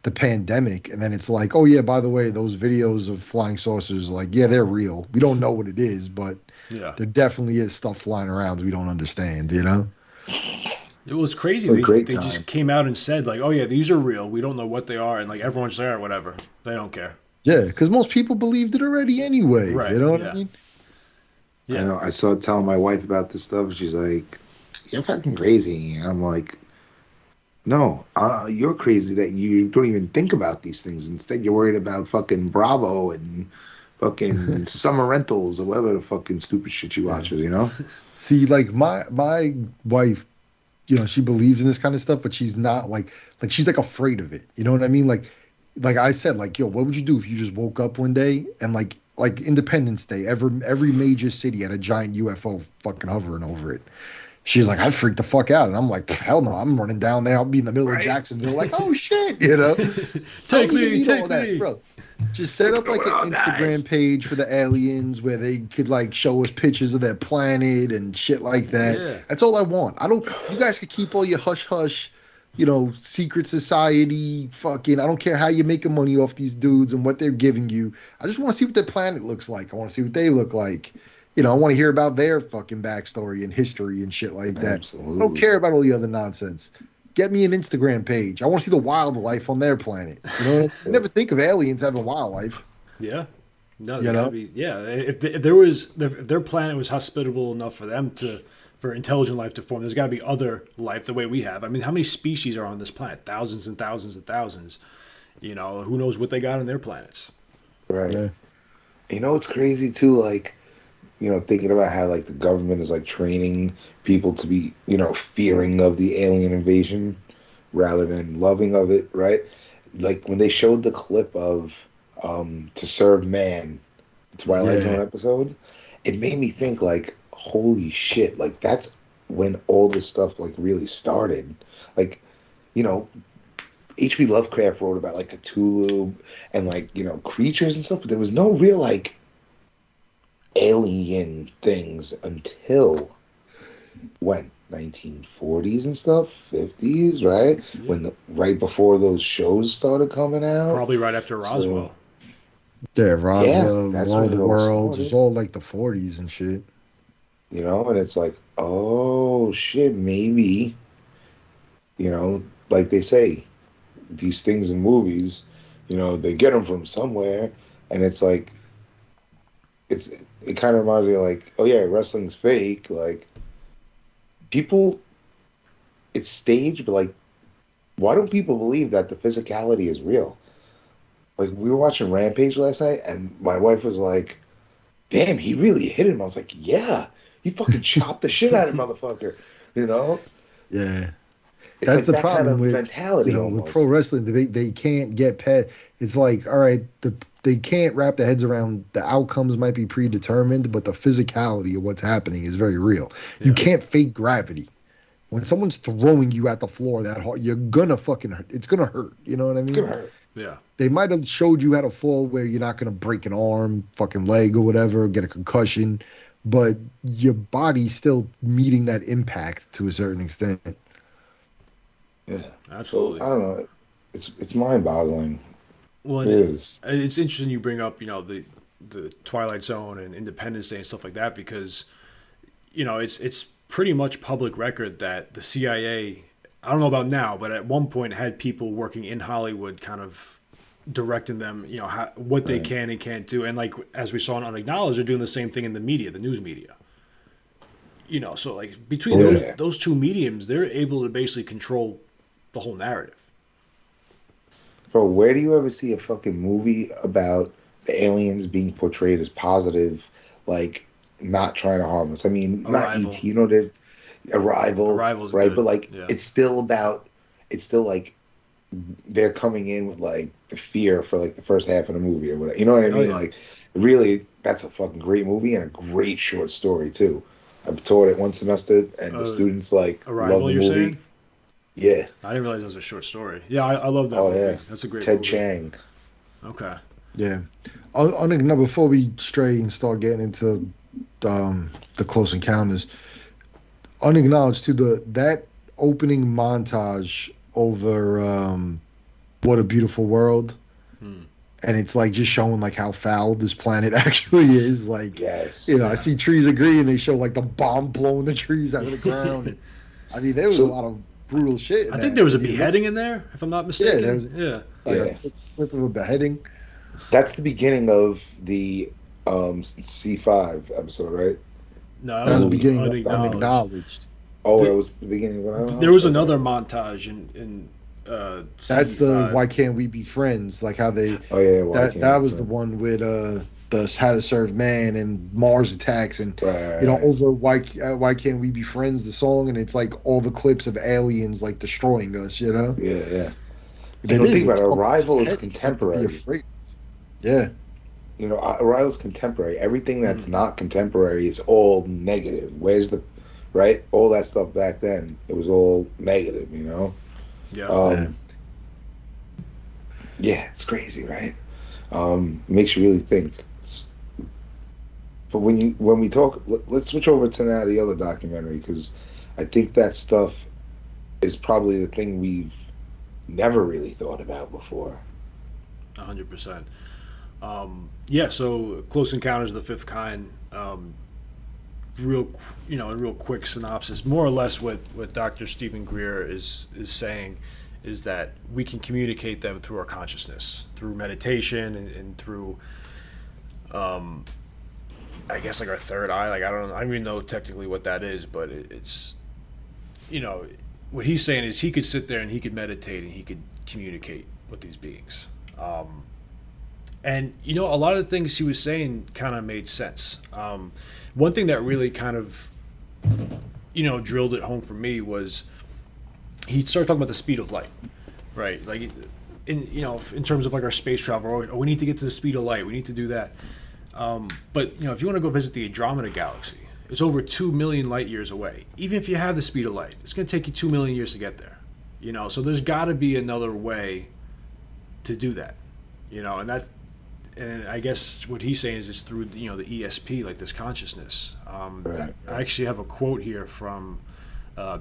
the pandemic, and then it's like, oh yeah, by the way, those videos of flying saucers, like, yeah, they're real. We don't know what it is, but there definitely is stuff flying around we don't understand. It was crazy. They just came out and said like, oh yeah, these are real. We don't know what they are, and like everyone's there, whatever. They don't care. Yeah, because most people believed it already anyway. Right. You know what I mean? Yeah. I know. I saw telling my wife about this stuff. She's like, "You're fucking crazy," and I'm like, no, you're crazy that you don't even think about these things. Instead, you're worried about fucking Bravo and fucking summer rentals or whatever the fucking stupid shit she watches, See, like my wife, she believes in this kind of stuff, but she's not like she's like afraid of it. You know what I mean? Like I said, like, yo, what would you do if you just woke up one day and like Independence Day, every major city had a giant UFO fucking hovering over it? She's like, I'd freak the fuck out. And I'm like, hell no, I'm running down there. I'll be in the middle of Jacksonville. Like, oh shit, Take me. Bro. Just set up like an Instagram page for the aliens where they could like show us pictures of their planet and shit like that. Yeah. That's all I want. You guys could keep all your hush hush, secret society fucking, I don't care how you're making money off these dudes and what they're giving you. I just want to see what their planet looks like. I want to see what they look like. I want to hear about their fucking backstory and history and shit like that. Absolutely. I don't care about all the other nonsense. Get me an Instagram page. I want to see the wildlife on their planet. I never think of aliens having wildlife. Yeah. No, if their planet was hospitable enough for them for intelligent life to form, there's got to be other life the way we have. I mean, how many species are on this planet? Thousands and thousands and thousands. Who knows what they got on their planets? Right. Yeah. It's crazy too, like, thinking about how like the government is like training people to be, fearing of the alien invasion rather than loving of it, right? Like when they showed the clip of To Serve Man, Twilight Zone episode, it made me think like, holy shit, like that's when all this stuff like really started. Like, H.P. Lovecraft wrote about like Cthulhu and like, creatures and stuff, but there was no real like alien things until when 1940s and stuff, 50s, right? Yeah. Right before those shows started coming out, probably right after Roswell. Roswell, War of the Worlds. It was all like the 40s and shit. And it's like, oh shit, maybe, like they say, these things in movies, they get them from somewhere, and it's like, it kind of reminds me of like, oh yeah, wrestling's fake. Like, people, it's staged, but like, why don't people believe that the physicality is real? Like, we were watching Rampage last night, and my wife was like, damn, he really hit him. I was like, yeah, He fucking chopped the shit out of motherfucker. You know? Yeah. It's That's like the that problem kind of with mentality. with almost. pro wrestling. They can't get past. It's like, all right, they can't wrap their heads around the outcomes might be predetermined, but the physicality of what's happening is very real. You can't fake gravity. When someone's throwing you at the floor that hard, you're gonna fucking hurt. It's gonna hurt. You know what I mean? It's gonna hurt. Yeah. They might have showed you how to fall where you're not gonna break an arm, fucking leg or whatever, get a concussion, but your body's still meeting that impact to a certain extent. Yeah, Absolutely. So, I don't know. It's mind-boggling. Well, It is. It's interesting you bring up, the Twilight Zone and Independence Day and stuff like that, because, it's pretty much public record that the CIA, I don't know about now, but at one point had people working in Hollywood kind of directing them, what they can and can't do. And like, as we saw in Unacknowledged, they're doing the same thing in the media, the news media. So like between those two mediums, they're able to basically control the whole narrative. Bro, where do you ever see a fucking movie about the aliens being portrayed as positive, like not trying to harm us? I mean, Arrival. not E.T., that Arrival's right? Good. But like, Yeah. it's still like they're coming in with like the fear for like the first half of the movie or whatever. You know what I mean? Yeah. Like, really, that's a fucking great movie and a great short story too. I've taught it one semester, and the students like Arrival, love the you're movie. saying? Yeah. I didn't realize it was a short story. Yeah, I love that Oh movie. yeah. That's a great Ted movie. Chiang. Okay. Yeah. Before we stray and start getting into the Close Encounters, Unacknowledged to that opening montage over What a Beautiful World, and it's like just showing like how foul this planet actually is. Like, Yes. I see trees of green, and they show like the bomb blowing the trees out of the ground. And, I mean, there was a lot of brutal shit. I think there was a beheading in there, if I'm not mistaken. Yeah, there was. Yeah. A clip of a beheading. That's the beginning of the C5 episode, right? No, That was the beginning of Unacknowledged. Unacknowledged. Oh, that was the beginning of what I There was another montage in That's the C5. Why Can't We Be Friends? Like how they. Oh yeah, That was the one with the How to Serve Man and Mars Attacks and over Why Can't We Be Friends, the song, and it's like all the clips of aliens like destroying us, Yeah. It You know, is, think about it's it, Arrival is it's something to be contemporary. afraid. Yeah. Arrival's contemporary. Everything that's not contemporary is all negative. Where's the right? All that stuff back then, it was all negative. Yeah. Yeah, it's crazy, right? Makes you really think. But when we talk, let's switch over to now the other documentary, because I think that stuff is probably the thing we've never really thought about before. 100%. So Close Encounters of the Fifth Kind. A real quick synopsis. More or less, what Dr. Stephen Grier is saying is that we can communicate them through our consciousness, through meditation, and through, I guess, like our third eye. Like I don't even know technically what that is, but it's, what he's saying is he could sit there and he could meditate and he could communicate with these beings. And a lot of the things he was saying kind of made sense. One thing that really kind of, drilled it home for me was he started talking about the speed of light, right? Like, in terms of like our space travel, we need to get to the speed of light. We need to do that. But if you want to go visit the Andromeda Galaxy, it's over 2 million light years away. Even if you have the speed of light, it's going to take you 2 million years to get there. So there's got to be another way to do that. And I guess what he's saying is it's through the ESP, like this consciousness. I actually have a quote here from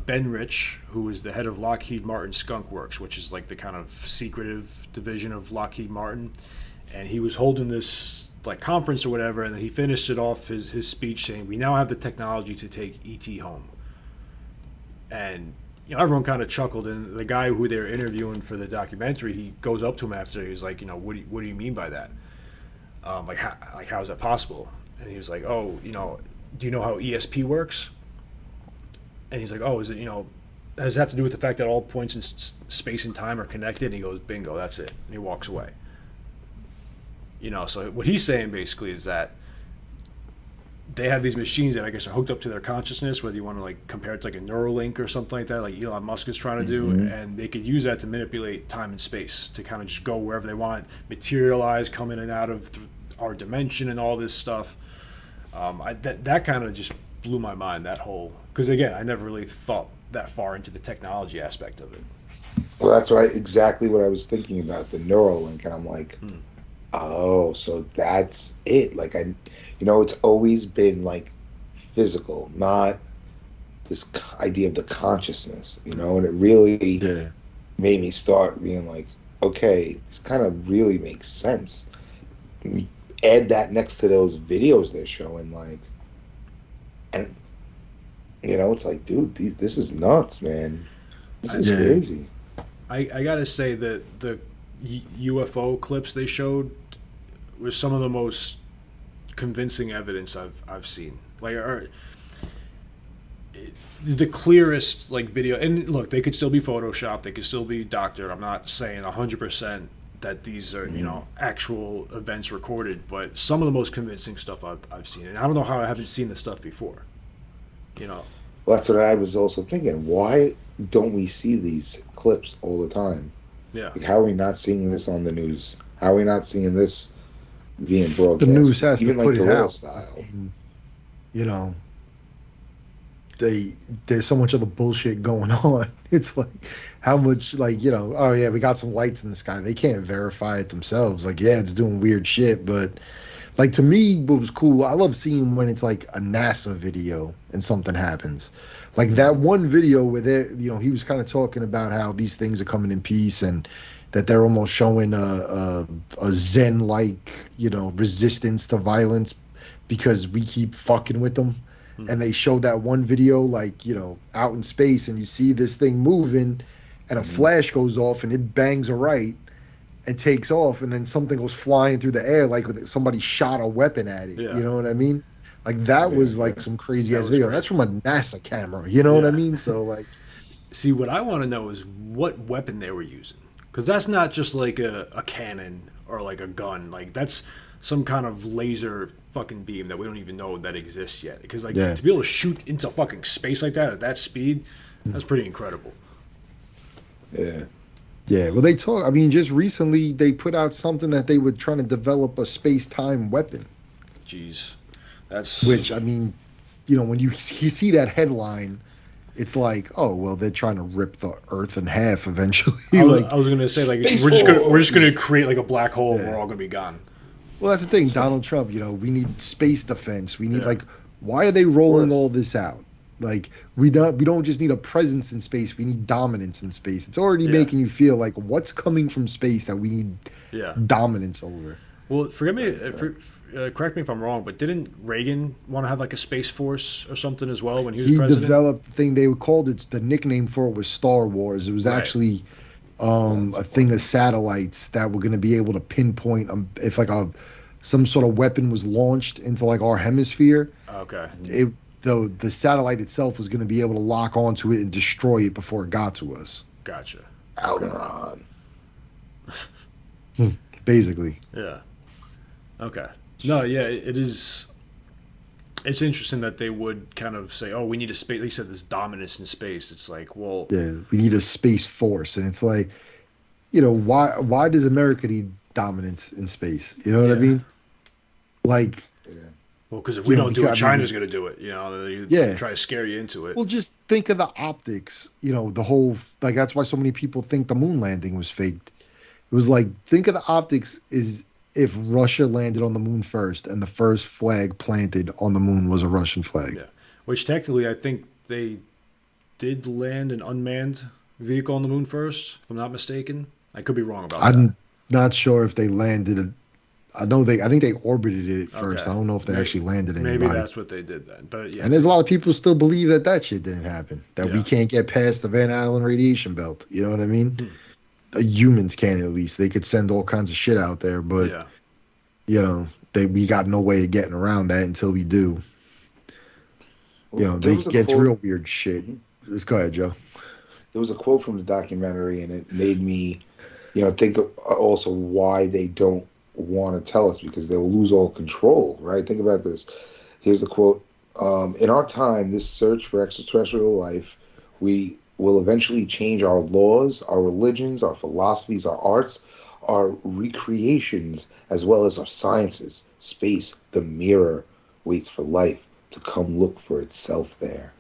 Ben Rich, who is the head of Lockheed Martin Skunk Works, which is like the kind of secretive division of Lockheed Martin. And he was holding this like conference or whatever, and then he finished it off his speech saying, "We now have the technology to take ET home." And everyone kind of chuckled, and the guy who they were interviewing for the documentary, he goes up to him after. He's like, "What do you mean by that? How is that possible?" And he was like, "Oh, do you know how ESP works?" And he's like, "Oh, is it does it have to do with the fact that all points in space and time are connected?" And he goes, "Bingo, that's it." And he walks away. So what he's saying basically is that they have these machines that I guess are hooked up to their consciousness, whether you want to like compare it to like a Neuralink or something like that, like Elon Musk is trying to do, and they could use that to manipulate time and space to kind of just go wherever they want, materialize, come in and out of our dimension and all this stuff. That kind of just blew my mind, that whole, because again, I never really thought that far into the technology aspect of it. Well, that's exactly what I was thinking about, the Neuralink, and I'm like, oh, so that's it. Like, it's always been like physical, not this idea of the consciousness, and it really made me start being like, okay, this kind of really makes sense. Add that next to those videos they're showing, like, and it's like, dude, this is nuts, man. This is crazy. I gotta say that the UFO clips they showed was some of the most convincing evidence I've seen. Like, the clearest like video. And look, they could still be photoshopped. They could still be doctored. I'm not saying 100% that these are actual events recorded, but some of the most convincing stuff I've seen. And I don't know how I haven't seen this stuff before. Well, that's what I was also thinking. Why don't we see these clips all the time? Yeah. Like, how are we not seeing this on the news? How are we not seeing this being broadcast? The news has even to put like it out. Style. There's so much other bullshit going on. It's like, how much, like, oh yeah, we got some lights in the sky. They can't verify it themselves. Like, yeah, it's doing weird shit, but like, to me, what was cool, I love seeing when it's like a NASA video and something happens. Like that one video where he was kind of talking about how these things are coming in peace and that they're almost showing a Zen-like, resistance to violence because we keep fucking with them. And they showed that one video, like, out in space, and you see this thing moving, and a flash goes off, and it bangs a right and takes off, and then something goes flying through the air like somebody shot a weapon at it. Yeah. You know what I mean? Like, that was like some crazy-ass video. Crazy. That's from a NASA camera. You know what I mean? So, like... See, what I want to know is what weapon they were using. Because that's not just like a cannon or like a gun. Like, that's some kind of laser fucking beam that we don't even know that exists yet. Because, like, to be able to shoot into fucking space like that at that speed, that's pretty incredible. Yeah. Yeah, well, just recently they put out something that they were trying to develop a space-time weapon. Jeez. Which, when you see that headline, it's like, oh, well, they're trying to rip the Earth in half eventually. I was going to say, like, we're just going to create like a black hole and we're all going to be gone. Well, that's the thing, Donald Trump, we need space defense. We need, why are they rolling all this out? Like, we don't just need a presence in space. We need dominance in space. It's already making you feel like what's coming from space that we need dominance over. Well, correct me if I'm wrong, but didn't Reagan want to have like a space force or something as well when he was president? He developed the thing they called it. The nickname for it was Star Wars. It was actually a thing of satellites that were going to be able to pinpoint if like some sort of weapon was launched into like our hemisphere. Okay. The satellite itself was going to be able to lock onto it and destroy it before it got to us. Gotcha. Alderaan. Basically. Yeah. Okay. No, yeah, it is. It's interesting that they would kind of say, "Oh, we need a space." Like you said, this dominance in space. It's like, well, yeah, we need a space force, and it's like, why does America need dominance in space? You know what I mean? Like, well, because if we don't do it, China's going to do it. They try to scare you into it. Well, just think of the optics. The whole that's why so many people think the moon landing was faked. It was like, think of the optics is if Russia landed on the moon first and the first flag planted on the moon was a Russian flag. Yeah, which technically I think they did land an unmanned vehicle on the moon first, if I'm not mistaken. I could be wrong about that. I'm not sure if they landed it. I think they orbited it first. Okay. I don't know if they actually landed anybody. Maybe that's what they did then. But yeah. And there's a lot of people still believe that shit didn't happen. That we can't get past the Van Allen radiation belt. You know what I mean? Humans can, at least. They could send all kinds of shit out there, but we got no way of getting around that until we do. They get real weird shit. Just go ahead, Joe. There was a quote from the documentary, and it made me, think of also why they don't want to tell us, because they'll lose all control, right? Think about this. Here's the quote. In our time, this search for extraterrestrial life, we will eventually change our laws, our religions, our philosophies, our arts, our recreations, as well as our sciences. Space, the mirror, waits for life to come look for itself there.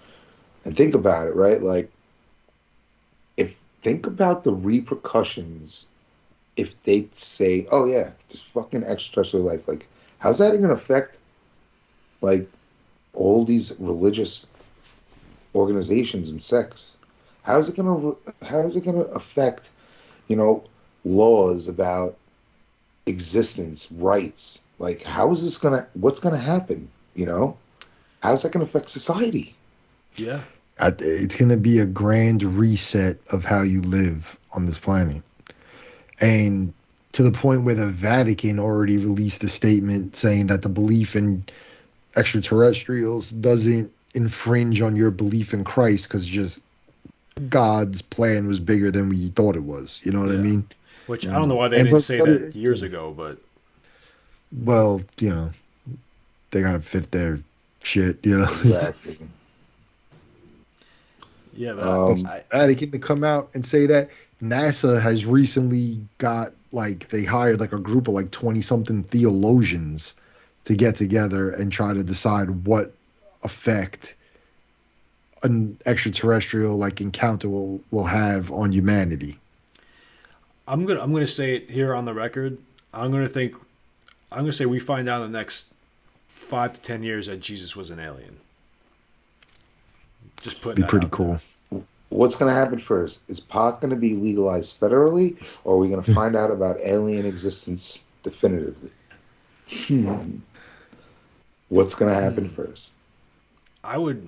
And think about it, right? Like, think about the repercussions if they say, oh yeah, just fucking extraterrestrial life. Like, how's that going to affect, like, all these religious organizations and sects? How's it going to affect, laws about existence, rights? Like, what's going to happen? How's that going to affect society? Yeah. It's going to be a grand reset of how you live on this planet. And to the point where the Vatican already released a statement saying that the belief in extraterrestrials doesn't infringe on your belief in Christ, because just God's plan was bigger than we thought it was. You know what I mean? Which I don't know why they didn't say that years ago, but... Well, they got to fit their shit, Exactly. Yeah, but Vatican to come out and say that. NASA has recently got, they hired a group of 20-something theologians to get together and try to decide what effect an extraterrestrial encounter will have on humanity. I'm gonna say it here on the record. I'm gonna say we find out in the next 5 to 10 years that Jesus was an alien. Just putting that pretty out cool. there. What's going to happen first? Is pot going to be legalized federally, or are we going to find out about alien existence definitively? What's going to happen first? I would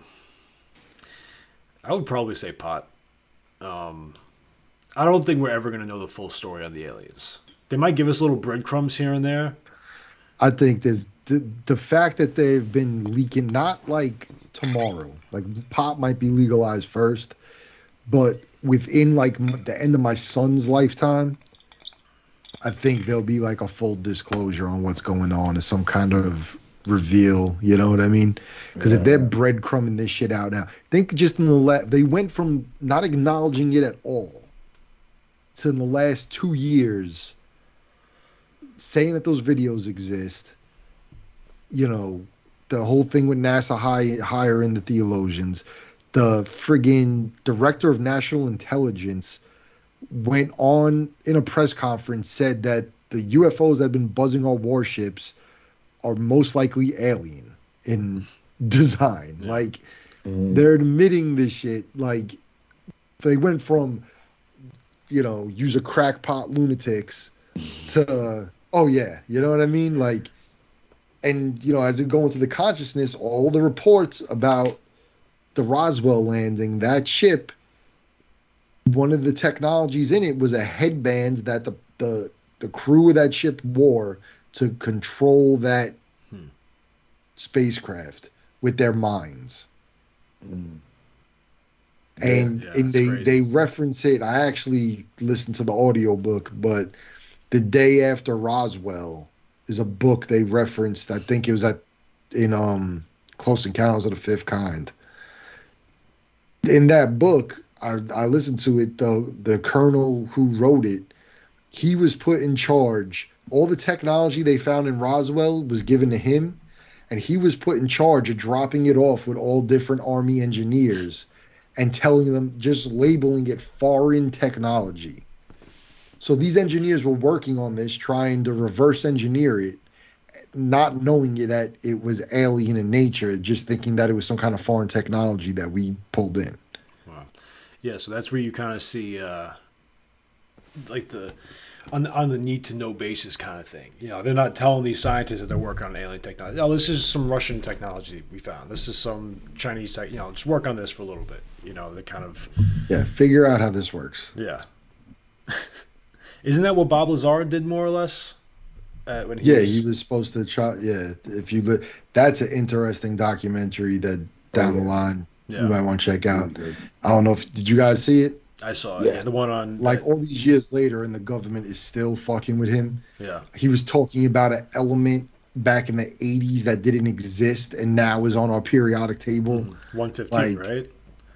probably say pot. I don't think we're ever going to know the full story on the aliens. They might give us little breadcrumbs here and there. I think there's the fact that they've been leaking, not tomorrow. Pot might be legalized first, but within the end of my son's lifetime, I think there'll be a full disclosure on what's going on, or some kind of reveal. You know what I mean? Because if they're breadcrumbing this shit out now, think just in they went from not acknowledging it at all to in the last 2 years saying that those videos exist. The whole thing with NASA hiring the theologians. The friggin' director of national intelligence went on in a press conference, said that the UFOs that have been buzzing our warships are most likely alien in design. Yeah. They're admitting this shit. They went from, use a crackpot lunatics to, oh yeah, you know what I mean? And, as it go into the consciousness, all the reports about the Roswell landing, that ship, one of the technologies in it was a headband that the crew of that ship wore to control that spacecraft with their minds. And they reference it. I actually listened to the audiobook, but The Day After Roswell is a book they referenced. I think it was in Close Encounters of the Fifth Kind. In that book, I listened to it, though, the colonel who wrote it, he was put in charge. All the technology they found in Roswell was given to him, and he was put in charge of dropping it off with all different Army engineers and telling them, just labeling it foreign technology. So these engineers were working on this, trying to reverse engineer it, not knowing that it was alien in nature, just thinking that it was some kind of foreign technology that we pulled in. Wow. Yeah, so that's where you kind of see on the need to know basis kind of thing. They're not telling these scientists that they're working on alien technology. Oh, this is some Russian technology we found. This is some Chinese tech. Just work on this for a little bit. They kind of figure out how this works. Yeah. Isn't that what Bob Lazar did more or less? When he was supposed to try. Yeah, that's an interesting documentary that down the line you might want to check out. I don't know did you guys see it? I saw it. Yeah, the one on all these years later, and the government is still fucking with him. Yeah, he was talking about an element back in the 80s that didn't exist and now is on our periodic table. 115, right?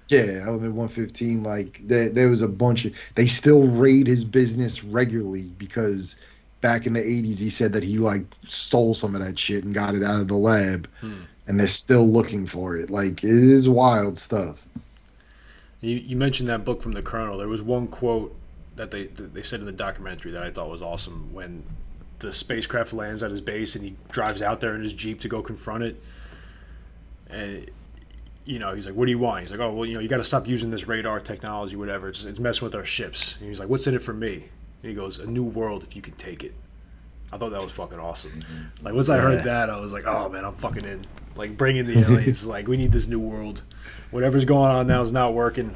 Yeah, element 115. Like there was a bunch of. They still raid his business regularly because back in the 80s he said that he like stole some of that shit and got it out of the lab, and they're still looking for it. Like it is wild stuff. You mentioned that book from the Colonel. There was one quote that they said in the documentary that I thought was awesome when the spacecraft lands at his base and he drives out there in his Jeep to go confront it. And, you know, he's like, what do you want? He's like, oh, well, you know, you got to stop using this radar technology, whatever. It's messing with our ships. And he's like, what's in it for me? And he goes, a new world if you can take it. I thought that was fucking awesome. Like, once I heard that, I was like, oh, man, I'm fucking in. Like, bring in the aliens. Like, we need this new world. Whatever's going on now is not working.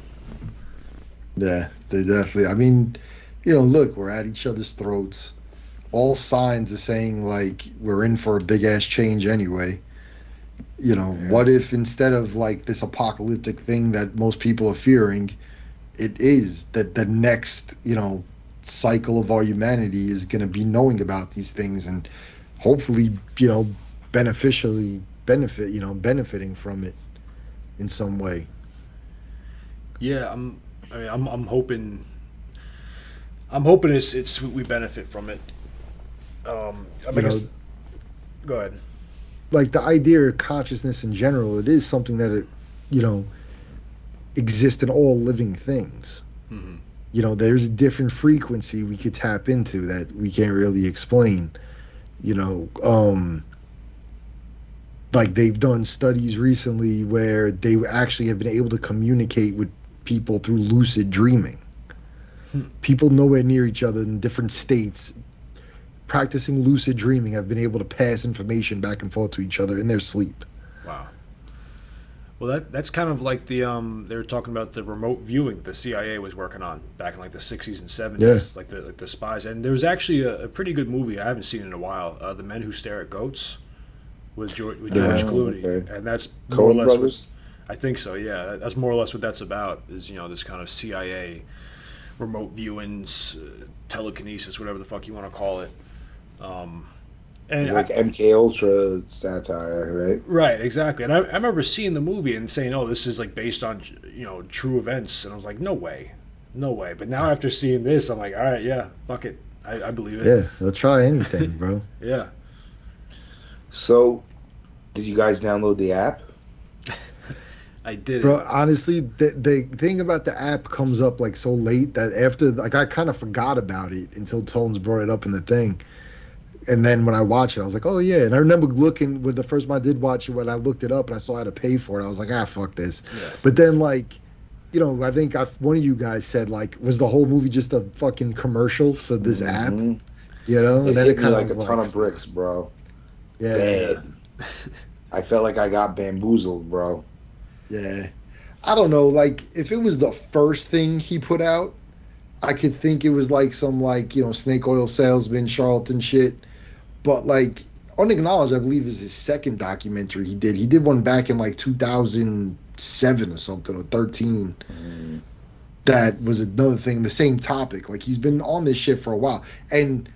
Yeah, they definitely. I mean, you know, look, we're at each other's throats. All signs are saying, like, we're in for a big-ass change anyway. You know, what if instead of, like, this apocalyptic thing that most people are fearing, it is that the next, you know, cycle of our humanity is going to be knowing about these things and hopefully, you know, benefiting from it in some way. Yeah, I'm hoping it's we benefit from it. Go ahead. Like the idea of consciousness in general, it is something that it, you know, exists in all living things. Mm-hmm. You know, there's a different frequency we could tap into that we can't really explain. You know, like they've done studies recently where they actually have been able to communicate with people through lucid dreaming. People nowhere near each other in different states practicing lucid dreaming have been able to pass information back and forth to each other in their sleep. Wow. Well, that's kind of like the they were talking about the remote viewing the CIA was working on back in like the 60s and 70s, like the spies. And there was actually a pretty good movie I haven't seen in a while, The Men Who Stare at Goats, with George Clooney, and that's more or less Brothers. I think so. Yeah, that's more or less what that's about. Is, you know, this kind of CIA remote viewings, telekinesis, whatever the fuck you want to call it. And like MK Ultra satire, right? Right, exactly. And I remember seeing the movie and saying, "Oh, this is like based on, you know, true events," and I was like, "No way." But now after seeing this, I'm like, "All right, yeah, fuck it, I believe it." Yeah, they'll try anything, bro. Yeah. So, did you guys download the app? I did. Bro, honestly, the thing about the app comes up like so late that after, like, I kind of forgot about it until Tones brought it up in the thing. And then when I watched it, I was like, oh, yeah. And I remember looking, when the first time I did watch it, when I looked it up and I saw I had to pay for it, I was like, fuck this. Yeah. But then, like, you know, I think one of you guys said, like, was the whole movie just a fucking commercial for this app? You know? And then it kind of like a ton of bricks, bro. Yeah. Dead. I felt like I got bamboozled, bro. Yeah. I don't know, like, if it was the first thing he put out, I could think it was like some, like, you know, snake oil salesman, charlatan shit. But, like, Unacknowledged, I believe, is his second documentary he did. He did one back in, like, 2007 or something, or 13. That was another thing, the same topic. Like, he's been on this shit for a while. And,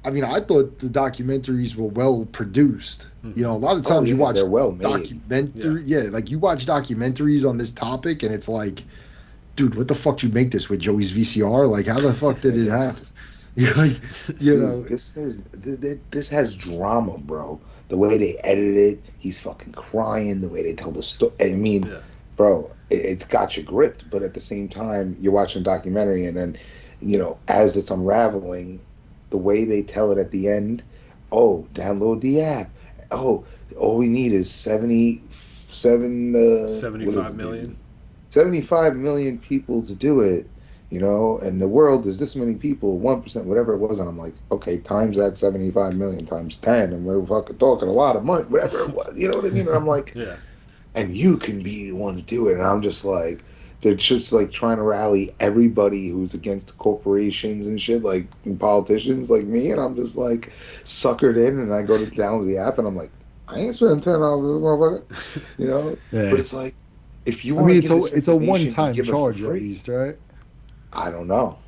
I mean, I thought the documentaries were well produced. You know, a lot of times you watch they're well made. Like, you watch documentaries on this topic, and it's like, dude, what the fuck did you make this with, Joey's VCR? Like, how the fuck did it happen? Like, you know, this has drama, bro. The way they edit it, he's fucking crying. The way they tell the story, I mean, bro, it's got you gripped. But at the same time, you're watching a documentary, and then, you know, as it's unraveling, the way they tell it at the end, oh, download the app. Oh, all we need is 75 million. 75 million people to do it, you know, and the world is this many people, 1%, whatever it was. And I'm like, okay, times that 75 million times 10, and we're fucking talking a lot of money, whatever it was, you know what I mean? And I'm like, and you can be the one to do it. And I'm just like, they're just like trying to rally everybody who's against corporations and shit, like politicians like me. And I'm just like suckered in, and I go to download the app, and I'm like, I ain't spending $10 on this motherfucker, you know? But it's like, if you want, it's a one-time charge at least, right? I don't know.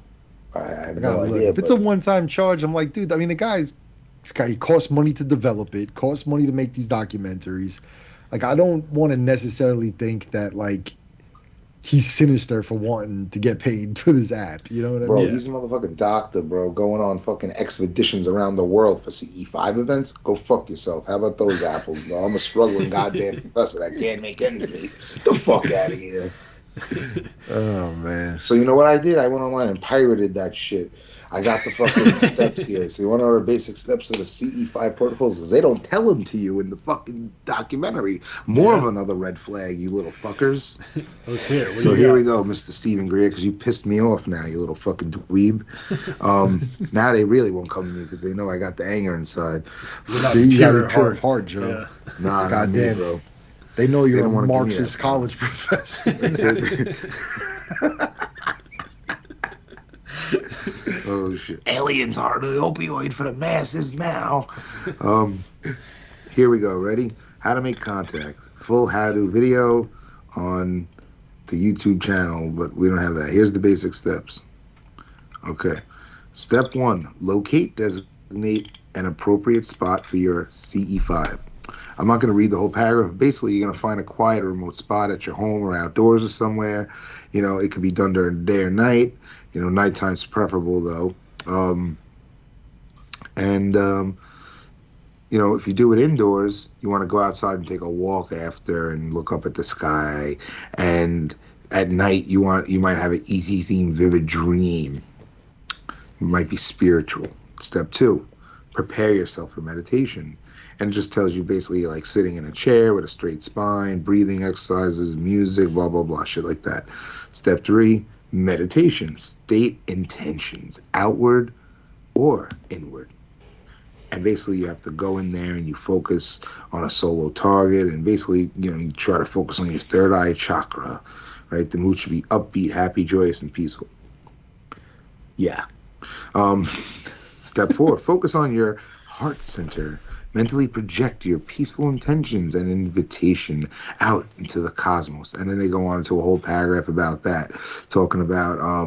I have no idea. If it's a one-time charge, I'm like, dude, I mean, the guy's It costs money to develop it, costs money to make these documentaries. Like, I don't want to necessarily think that, like, he's sinister for wanting to get paid for this app. You know what I Bro, mean? he's a motherfucking doctor, bro, going on fucking expeditions around the world for CE5 events. Go fuck yourself. How about those apples, bro? I'm a struggling goddamn professor that can't make ends meet. Get the fuck out of here. Oh, man. So you know what I did? I went online and pirated that shit. I got the fucking steps here. So you want to know the basic steps of the CE5 protocols? Because they don't tell them to you in the fucking documentary. More of another red flag, you little fuckers. Let's hear it. So here we go, Mr. Stephen Grier, because you pissed me off now, you little fucking dweeb. Now they really won't come to me because they know I got the anger inside. See, you got a pure heart, Joe. Yeah. Nah, God damn, bro. They know you're don't a wanna give me Marxist that. college professor. Oh shit! Aliens are the opioid for the masses now. Here we go. Ready? How to make contact. Full how-to video on the YouTube channel, but we don't have that. Here's the basic steps. Okay. Step 1: locate, designate an appropriate spot for your CE5. I'm not going to read the whole paragraph. Basically, you're going to find a quiet or remote spot at your home or outdoors or somewhere. You know, it could be done during the day or night. You know, nighttime's preferable, though. You know, if you do it indoors, you want to go outside and take a walk after and look up at the sky. And at night, you might have an ET-themed vivid dream. It might be spiritual. Step 2, prepare yourself for meditation. And it just tells you basically like sitting in a chair with a straight spine, breathing exercises, music, blah, blah, blah, shit like that. Step 3, meditation. State intentions, outward or inward. And basically you have to go in there and you focus on a solo target. And basically, you know, you try to focus on your third eye chakra, right? The mood should be upbeat, happy, joyous, and peaceful. Yeah. Step 4, focus on your heart center. Mentally project your peaceful intentions and invitation out into the cosmos. And then they go on into a whole paragraph about that, talking about,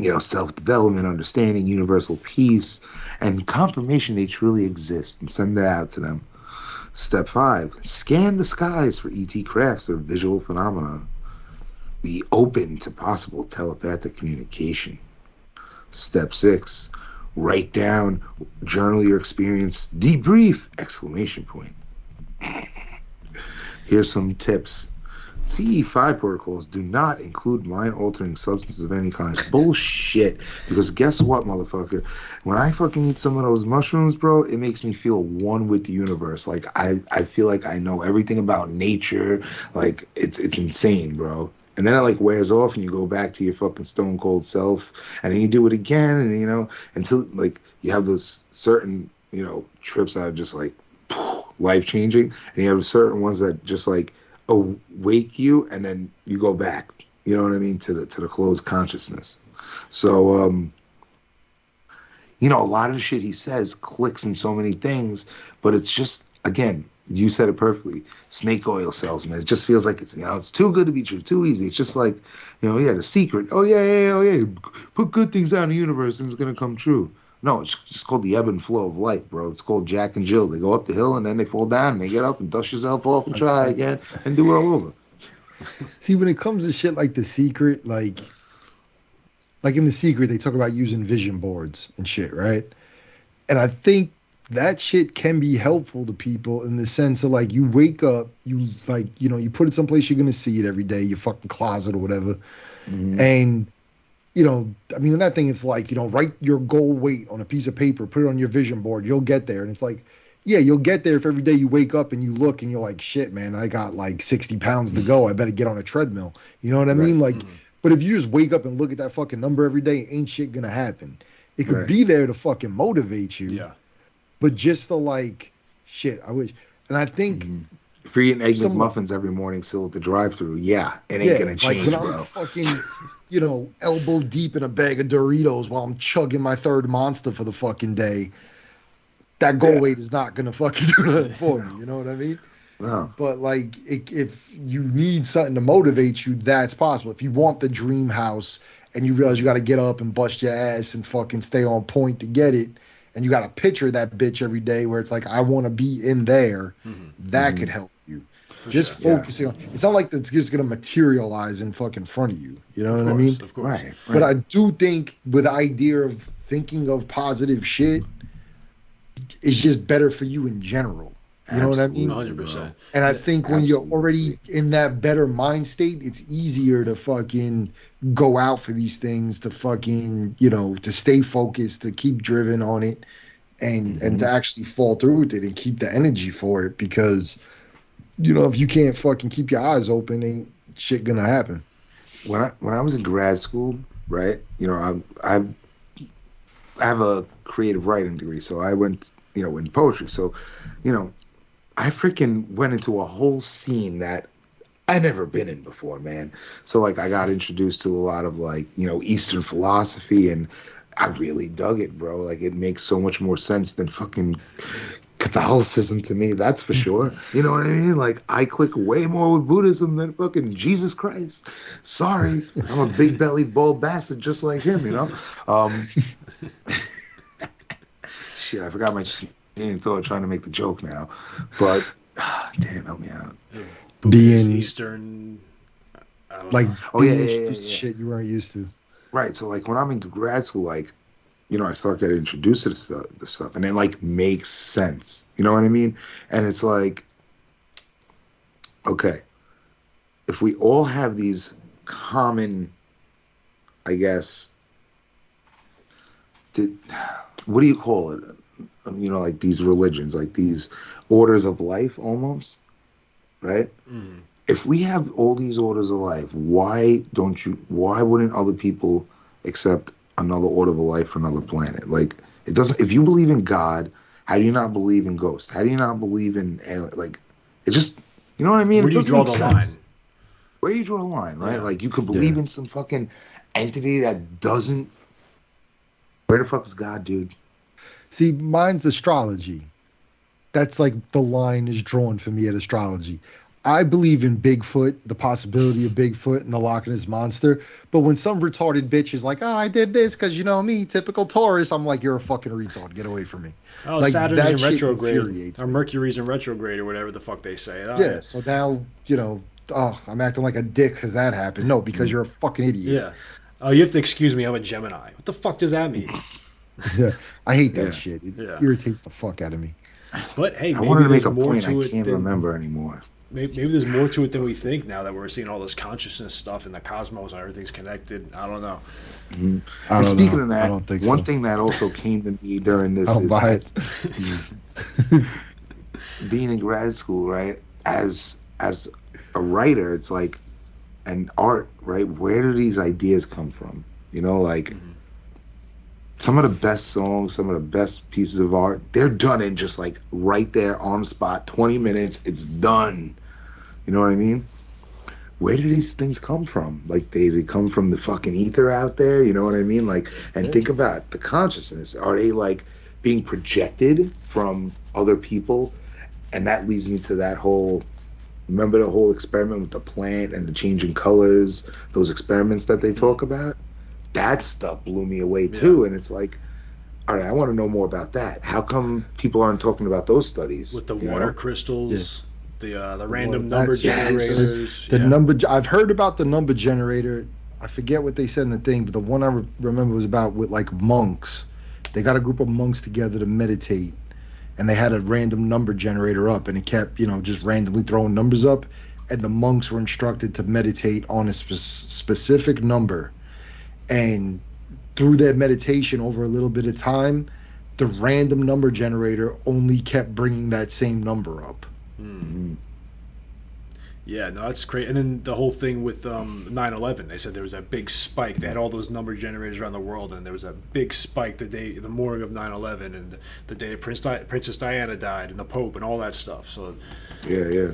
you know, self-development, understanding, universal peace, and confirmation they truly exist, and send that out to them. Step 5, scan the skies for ET crafts or visual phenomena. Be open to possible telepathic communication. Step 6, write down, journal your experience, debrief, exclamation point. Here's some tips. CE5 protocols do not include mind-altering substances of any kind. Bullshit. Because guess what, motherfucker? When I fucking eat some of those mushrooms, bro, it makes me feel one with the universe. Like, I feel like I know everything about nature. Like, it's insane, bro. And then it like wears off and you go back to your fucking stone cold self and then you do it again and, you know, until like you have those certain, you know, trips that are just like life changing, and you have certain ones that just like awake you and then you go back, you know what I mean, to the closed consciousness. So, you know, a lot of the shit he says clicks in so many things, but it's just, again, you said it perfectly. Snake oil salesman. It just feels like it's, you know, it's too good to be true, too easy. It's just like, you know, yeah, the secret. Oh yeah. Put good things out in the universe and it's gonna come true. No, it's just called the ebb and flow of life, bro. It's called Jack and Jill. They go up the hill and then they fall down and they get up and dust yourself off and try again and do it all over. See, when it comes to shit like The Secret, like in The Secret, they talk about using vision boards and shit, right? And I think that shit can be helpful to people in the sense of like you wake up, you like, you know, you put it someplace you're going to see it every day, your fucking closet or whatever. Mm-hmm. And, you know, I mean, that thing is like, you know, write your goal weight on a piece of paper, put it on your vision board, you'll get there. And it's like, yeah, you'll get there if every day you wake up and you look and you're like, shit, man, I got like 60 pounds to go. I better get on a treadmill. You know what I mean? Like, but if you just wake up and look at that fucking number every day, ain't shit going to happen. It could be there to fucking motivate you. Yeah. But just the like, shit, I wish. And I think... Free and egg McMuffins every morning still at the drive-thru. Yeah, it ain't going to change, like when I'm fucking, you know, elbow deep in a bag of Doritos while I'm chugging my third Monster for the fucking day, that goal weight is not going to fucking do nothing for me. You know what I mean? No. But, like, if you need something to motivate you, that's possible. If you want the dream house and you realize you got to get up and bust your ass and fucking stay on point to get it, and you got to picture that bitch every day where it's like, I want to be in there, that could help you. Just focusing on, it's not like it's just going to materialize in fucking front of you. You know what I mean? Of course. Right. But I do think with the idea of thinking of positive shit, it's just better for you in general. You know what I mean? 100%. And I think when you're already in that better mind state, it's easier to fucking go out for these things, to fucking, you know, to stay focused, to keep driven on it, and to actually fall through with it and keep the energy for it. Because, you know, if you can't fucking keep your eyes open, ain't shit gonna happen. When I was in grad school, right? You know, I have a creative writing degree, so I went, you know, in poetry. So, you know, I freaking went into a whole scene that I never been in before, man. So like I got introduced to a lot of like, you know, Eastern philosophy, and I really dug it, bro. Like it makes so much more sense than fucking Catholicism to me, that's for sure. You know what I mean? Like I click way more with Buddhism than fucking Jesus Christ. Sorry, I'm a big bellied bald bastard just like him, you know? Shit, I forgot my thought trying to make the joke now, but damn, help me out. Being Eastern, I don't like, know. yeah. Shit you weren't used to. Right. So like when I'm in grad school, like, you know, I start getting introduced to the stuff, and it like makes sense. You know what I mean? And it's like, okay, if we all have these common, I guess, what do you call it? You know, like these religions, like these orders of life almost, right? Mm. If we have all these orders of life, why wouldn't other people accept another order of life for another planet? Like, it doesn't, if you believe in God, how do you not believe in ghosts? How do you not believe in, like, it just, you know what I mean? Where do you draw the line? Where do you draw the line, right? Yeah. Like, you could believe in some fucking entity that doesn't, where the fuck is God, dude? See, mine's astrology. That's like the line is drawn for me at astrology. I believe in Bigfoot, the possibility of Bigfoot and the Loch Ness Monster. But when some retarded bitch is like, oh, I did this because, you know me, typical Taurus, I'm like, you're a fucking retard. Get away from me. Oh, like, Saturn's in retrograde. Or Mercury's in retrograde or whatever the fuck they say. Oh, yeah, so now, you know, I'm acting like a dick because that happened. No, because you're a fucking idiot. Yeah. Oh, you have to excuse me, I'm a Gemini. What the fuck does that mean? Yeah, I hate that shit. It irritates the fuck out of me. But hey, I wanted to make a point I can't remember anymore. Maybe there's more to it than we think now that we're seeing all this consciousness stuff in the cosmos and everything's connected. I don't know. Mm-hmm. Speaking of that, one thing that also came to me during this is being in grad school, right? As a writer, it's like an art, right? Where do these ideas come from? You know, like some of the best songs, some of the best pieces of art, they're done in just like right there on the spot, 20 minutes, it's done. You know what I mean? Where do these things come from? Like they come from the fucking ether out there, you know what I mean? Like, and think about the consciousness. Are they like being projected from other people? And that leads me to that whole, remember the whole experiment with the plant and the changing colors, those experiments that they talk about? That stuff blew me away too, and it's like, all right, I want to know more about that. How come people aren't talking about those studies with the water crystals, the random number generators? The number. I've heard about the number generator. I forget what they said in the thing, but the one I remember was about with like monks. They got a group of monks together to meditate, and they had a random number generator up, and it kept, you know, just randomly throwing numbers up, and the monks were instructed to meditate on a specific number. And through their meditation over a little bit of time, the random number generator only kept bringing that same number up. Mm-hmm. Yeah, no, that's great. And then the whole thing with 9/11, they said there was a big spike. They had all those number generators around the world, and there was a big spike the morning of 9/11, and the day Princess Diana died, and the Pope, and all that stuff. So yeah.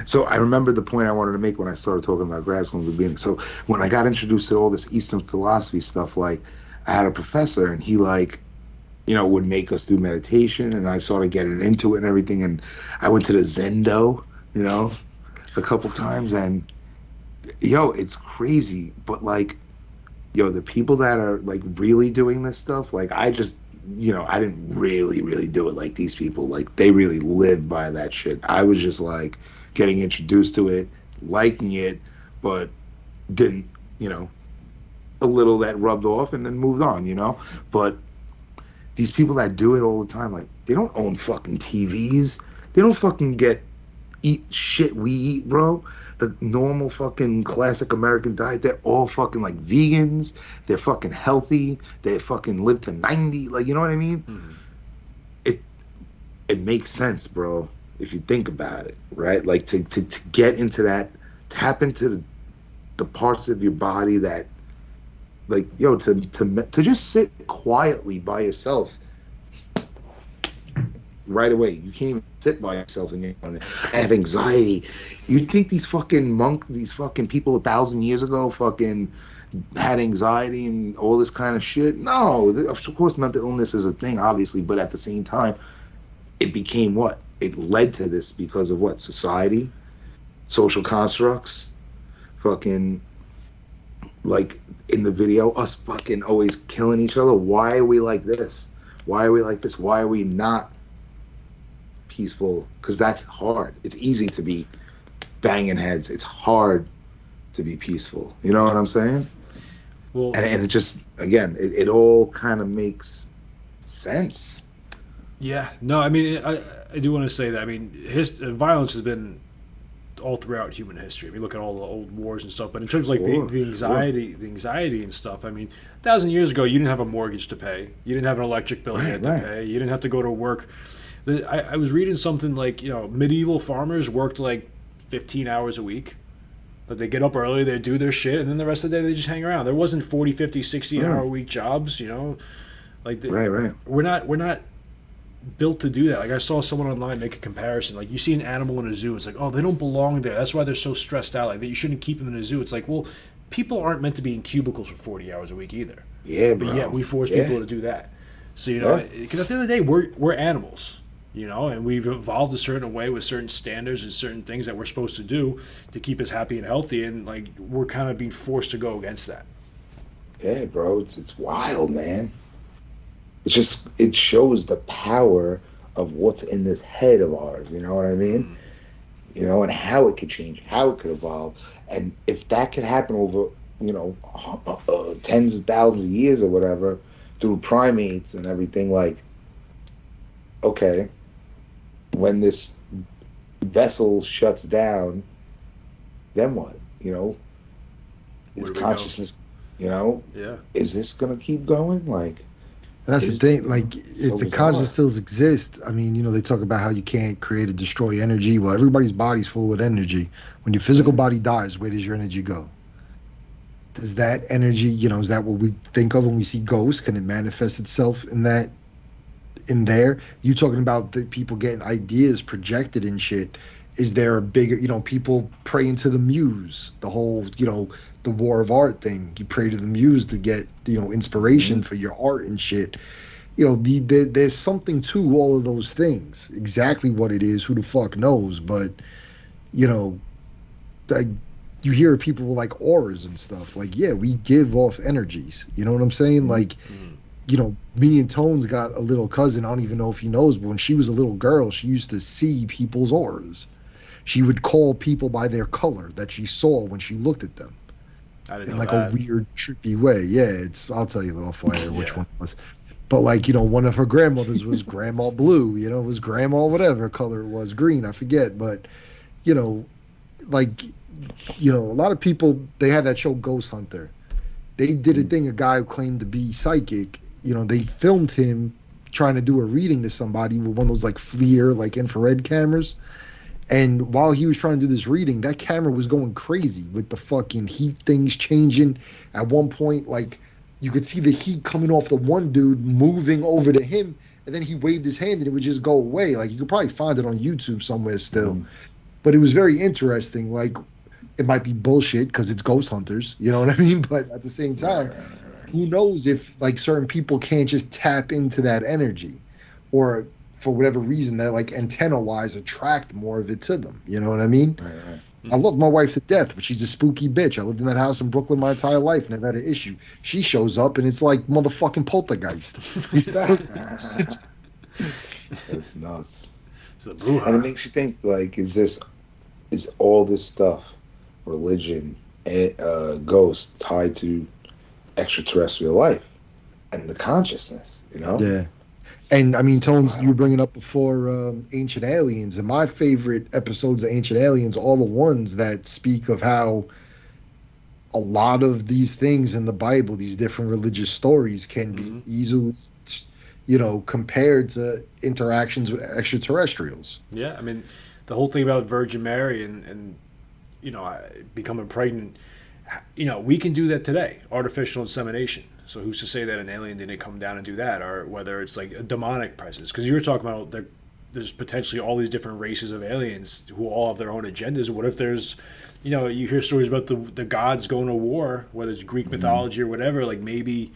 So I remember the point I wanted to make when I started talking about grad school in the beginning. So when I got introduced to all this Eastern philosophy stuff, like I had a professor and he like, you know, would make us do meditation, and I started getting into it and everything. And I went to the Zendo, you know, a couple times, and it's crazy. But like, the people that are like really doing this stuff, like I just I didn't really do it like these people. Like, they really lived by that shit. I was just like getting introduced to it, liking it, but didn't, a little that rubbed off and then moved on, But these people that do it all the time, like, they don't own fucking TVs. They don't fucking eat shit we eat, bro. The normal fucking classic American diet, they're all fucking like vegans. They're fucking healthy. They fucking live to 90. Like, you know what I mean? Mm-hmm. It makes sense, bro, if you think about it, right? Like, to get into that, tap into the parts of your body that, like, to just sit quietly by yourself right away. You can't even sit by yourself and have anxiety. You'd think these fucking people 1,000 years ago fucking had anxiety and all this kind of shit. No, of course mental illness is a thing, obviously, but at the same time, it became what? It led to this because of what? Society, social constructs, fucking, like in the video, us fucking always killing each other. Why are we like this? Why are we like this? Why are we not peaceful? Because that's hard. It's easy to be banging heads. It's hard to be peaceful. You know what I'm saying? Well, and it just, again, it all kind of makes sense. Yeah. No, I mean, I do want to say that. I mean, violence has been all throughout human history. I mean, look at all the old wars and stuff. But in terms of like the anxiety and stuff, I mean, 1,000 years ago, you didn't have a mortgage to pay. You didn't have an electric bill you had to pay. You didn't have to go to work. I was reading something like, medieval farmers worked like 15 hours a week. But they get up early, they do their shit, and then the rest of the day they just hang around. There wasn't 40, 50, 60-hour week jobs, Like, we're not built to do that. Like, I saw someone online make a comparison. Like, you see an animal in a zoo, it's like, oh, they don't belong there. That's why they're so stressed out. Like, that you shouldn't keep them in a zoo. It's like, well, people aren't meant to be in cubicles for 40 hours a week either. Yeah, bro. But yet we force people to do that. So, because at the end of the day, we're animals. And we've evolved a certain way with certain standards and certain things that we're supposed to do to keep us happy and healthy, and like we're kind of being forced to go against that. Yeah, bro, it's wild, man. It shows the power of what's in this head of ours. You know what I mean? Mm-hmm. And how it could change, how it could evolve, and if that could happen over tens of thousands of years or whatever through primates and everything, like, okay. When this vessel shuts down, then what? Is consciousness, is this going to keep going? Like, and that's the thing. Like, if the consciousness still exists, I mean, they talk about how you can't create or destroy energy. Well, everybody's body's full of energy. When your physical body dies, where does your energy go? Does that energy, is that what we think of when we see ghosts? Can it manifest itself in that? In there, you talking about the people getting ideas projected and shit. Is there a bigger, people praying to the muse, the whole, the war of art thing. You pray to the muse to get, inspiration for your art and shit. There's something to all of those things. Exactly what it is, who the fuck knows? But, like, you hear people like auras and stuff. Like, yeah, we give off energies. You know what I'm saying? Like, me and Tones got a little cousin. I don't even know if he knows, but when she was a little girl, she used to see people's auras. She would call people by their color that she saw when she looked at them. I didn't in know like that. A weird, trippy way. Yeah, I'll tell you off air which one it was. But like, one of her grandmothers was Grandma Blue. It was Grandma whatever color it was, green. I forget. But like, a lot of people, they had that show Ghost Hunter. They did a thing. A guy who claimed to be psychic. They filmed him trying to do a reading to somebody with one of those like FLIR, like infrared cameras. And while he was trying to do this reading, that camera was going crazy with the fucking heat things changing. At one point, like, you could see the heat coming off the one dude moving over to him, and then he waved his hand and it would just go away. Like, you could probably find it on YouTube somewhere still. But it was very interesting. Like, it might be bullshit because it's ghost hunters, you know what I mean? But at the same time, who knows if like certain people can't just tap into that energy, or for whatever reason that like antenna wise attract more of it to them. You know what I mean? Right. I love my wife to death, but she's a spooky bitch. I lived in that house in Brooklyn my entire life, never had an issue. She shows up, and it's like motherfucking poltergeist. That's nuts. And it makes you think, like, is all this stuff, religion, ghosts, tied to extraterrestrial life and the consciousness, you know? Yeah. And I mean, Tones, you were bringing up before Ancient Aliens, and my favorite episodes of Ancient Aliens are all the ones that speak of how a lot of these things in the Bible, these different religious stories, can be easily, compared to interactions with extraterrestrials. Yeah, I mean, the whole thing about Virgin Mary and becoming pregnant, we can do that today, artificial insemination. So who's to say that an alien didn't come down and do that, or whether it's like a demonic presence? Because you were talking about there's potentially all these different races of aliens who all have their own agendas. What if there's, you hear stories about the gods going to war, whether it's Greek mythology or whatever. Like maybe,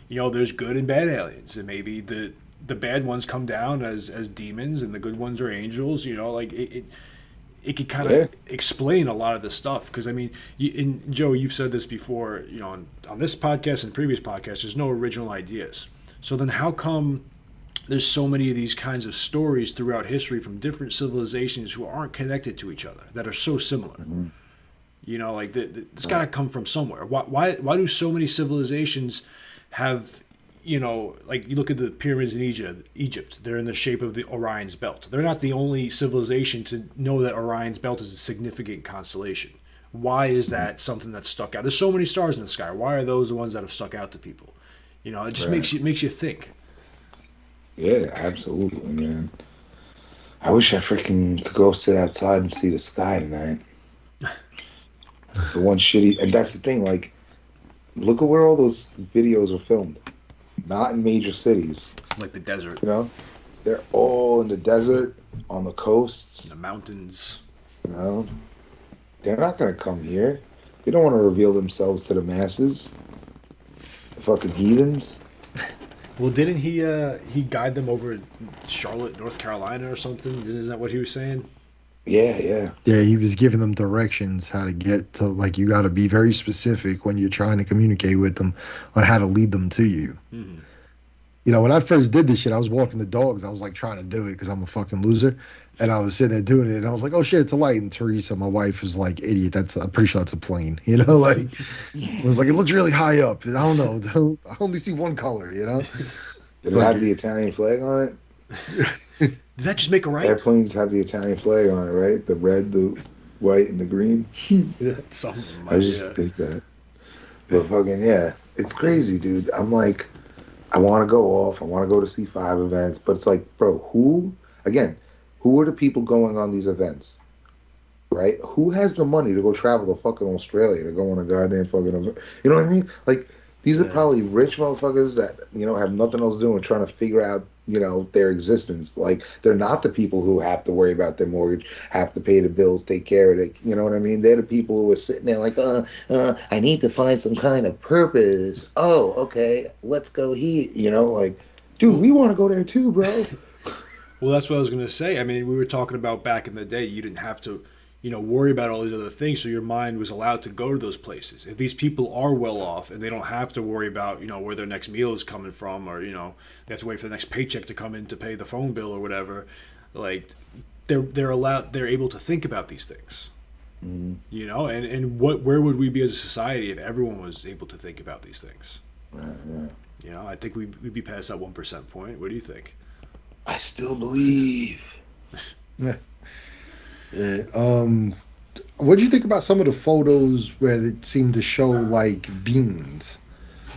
there's good and bad aliens, and maybe the bad ones come down as demons, and the good ones are angels. It could kind of explain a lot of this stuff. Because, I mean, Joe, you've said this before, on this podcast and previous podcasts, there's no original ideas. So then how come there's so many of these kinds of stories throughout history from different civilizations who aren't connected to each other, that are so similar? It's got to come from somewhere. Why do so many civilizations have... like you look at the pyramids in Egypt, they're in the shape of the Orion's belt. They're not the only civilization to know that Orion's belt is a significant constellation. Why is that something that's stuck out? There's so many stars in the sky. Why are those the ones that have stuck out to people? It just makes you think. Yeah, absolutely, man. I wish I freaking could go sit outside and see the sky tonight. It's the one shitty, and that's the thing, like, look at where all those videos are filmed. Not in major cities. Like the desert. They're all in the desert, on the coasts. The mountains. They're not going to come here. They don't want to reveal themselves to the masses. The fucking heathens. Well, didn't he guide them over Charlotte, North Carolina or something? Isn't that what he was saying? Yeah. Yeah, he was giving them directions how to get to, like, you got to be very specific when you're trying to communicate with them on how to lead them to you. Mm-hmm. When I first did this shit, I was walking the dogs. I was, like, trying to do it because I'm a fucking loser. And I was sitting there doing it, and I was like, oh, shit, it's a light. And Teresa, my wife, was like, idiot, I'm pretty sure that's a plane. I was like, it looks really high up. I don't know. I only see one color, Did it have the Italian flag on it? Did that just make a right? Airplanes have the Italian flag on it, right? The red, the white, and the green. I just think that. But fucking, yeah. It's crazy, dude. I'm like, I want to go off. I want to go to C5 events. But it's like, bro, who are the people going on these events? Right? Who has the money to go travel to fucking Australia to go on a goddamn fucking event? You know what I mean? Like, these are probably rich motherfuckers that, have nothing else to do and trying to figure out, their existence. Like, they're not the people who have to worry about their mortgage, have to pay the bills, take care of it. You know what I mean? They're the people who are sitting there like, I need to find some kind of purpose. Oh, okay, let's go here. Like, dude, we want to go there too, bro. Well, that's what I was going to say. I mean, we were talking about back in the day, you didn't have to, worry about all these other things, so your mind was allowed to go to those places. If these people are well off and they don't have to worry about, where their next meal is coming from, or, they have to wait for the next paycheck to come in to pay the phone bill or whatever, like, they're able to think about these things. Mm-hmm. And where would we be as a society if everyone was able to think about these things? Yeah. I think we'd be past that 1% point. What do you think? I still believe. Yeah. What do you think about some of the photos where it seemed to show like beings,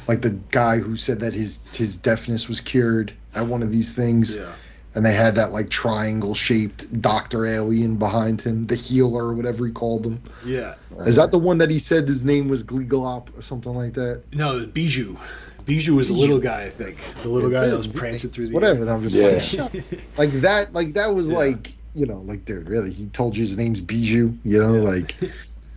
like the guy who said that his deafness was cured at one of these things, and they had that like triangle shaped Dr. Alien behind him, the healer or whatever he called him? Yeah, is that the one that he said his name was Gleegalop or something like that? No, Bijou. Bijou was the little guy, I think. The little guy that was prancing through the whatever. And I'm just like that was like. Like, dude, really, he told you his name's Bijou, like,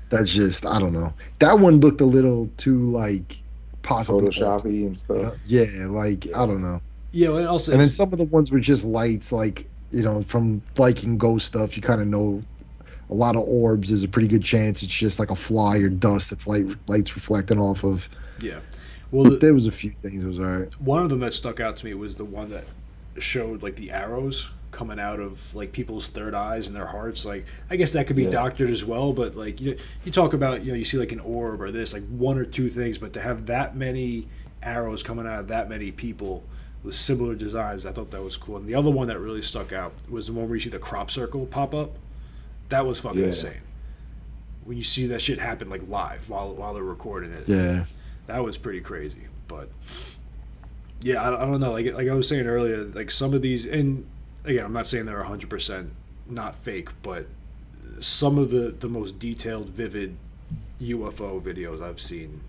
that's just, I don't know. That one looked a little too, like, possible. Photoshoppy and stuff. I don't know. Yeah, and also... And then some of the ones were just lights, like, from liking ghost stuff, you kind of know, a lot of orbs, there's a pretty good chance it's just like a fly or dust that's light's reflecting off of. Yeah. Well, there was a few things that was all right. One of them that stuck out to me was the one that showed like the arrows coming out of like people's third eyes and their hearts. Like, I guess that could be doctored as well, but like you talk about, you see like an orb or this, like one or two things, but to have that many arrows coming out of that many people with similar designs, I thought that was cool. And the other one that really stuck out was the one where you see the crop circle pop up. That was fucking insane. When you see that shit happen like live while they're recording it. Yeah. That was pretty crazy. But yeah, I don't know. Like I was saying earlier, like some of these, and again, I'm not saying they're 100% not fake, but some of the most detailed, vivid UFO videos I've seen.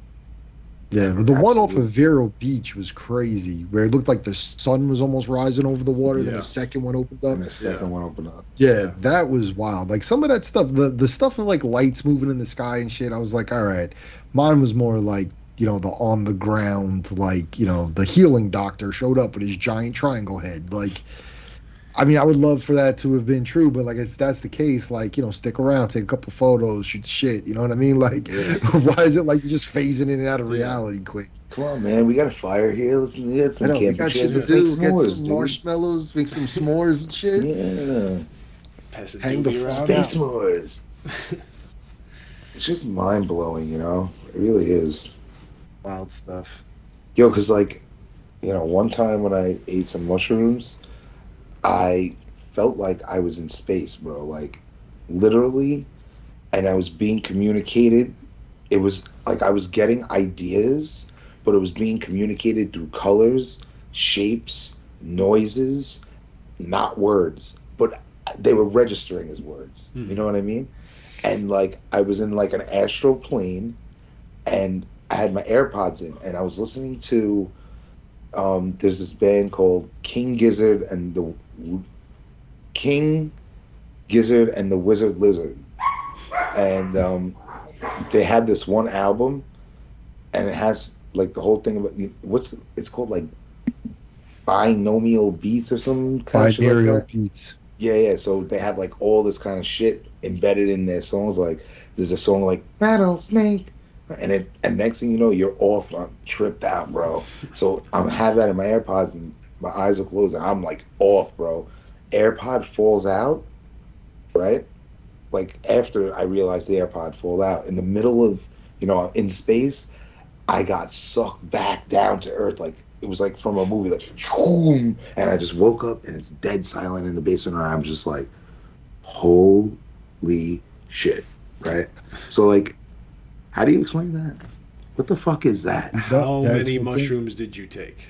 Yeah, but the one off of Vero Beach was crazy, where it looked like the sun was almost rising over the water. Then the second one opened up. And the second one opened up. Yeah, that was wild. Like some of that stuff, the stuff of like lights moving in the sky and shit, I was like, all right. Mine was more like, the on the ground, like, the healing doctor showed up with his giant triangle head. Like, I mean, I would love for that to have been true, but like if that's the case, like, stick around, take a couple photos, shoot the shit. You know what I mean? Like, why is it like you're just phasing in and out of reality quick? Come on, man, we got a fire here. Let's get some we got shit to do. Get some marshmallows, make some s'mores and shit. Yeah. Hang the around space s'mores. It's just mind blowing, It really is. Wild stuff. Yo, because like, one time when I ate some mushrooms, I felt like I was in space, bro. Like, literally, and I was being communicated. It was like I was getting ideas, but it was being communicated through colors, shapes, noises, not words, but they were registering as words. You know what I mean? And like I was in like an astral plane, and I had my AirPods in, and I was listening to there's this band called King Gizzard and the Wizard Lizard, and they had this one album, and it has like the whole thing about it's called like binomial beats or some kind of shit like that. Beats. Yeah. So they have like all this kind of shit embedded in their songs. Like there's a song like Rattlesnake. And next thing you know, you're off. I'm tripped out, bro. So I'm have that in my AirPods, and my eyes are closed, and I'm like off, bro. AirPod falls out, right? Like after I realized the AirPod fall out, in the middle of, in space, I got sucked back down to earth. Like it was like from a movie, like, and I just woke up, and it's dead silent in the basement, and I'm just like, holy shit, right? So like, how do you explain that? What the fuck is that? How many mushrooms did you take?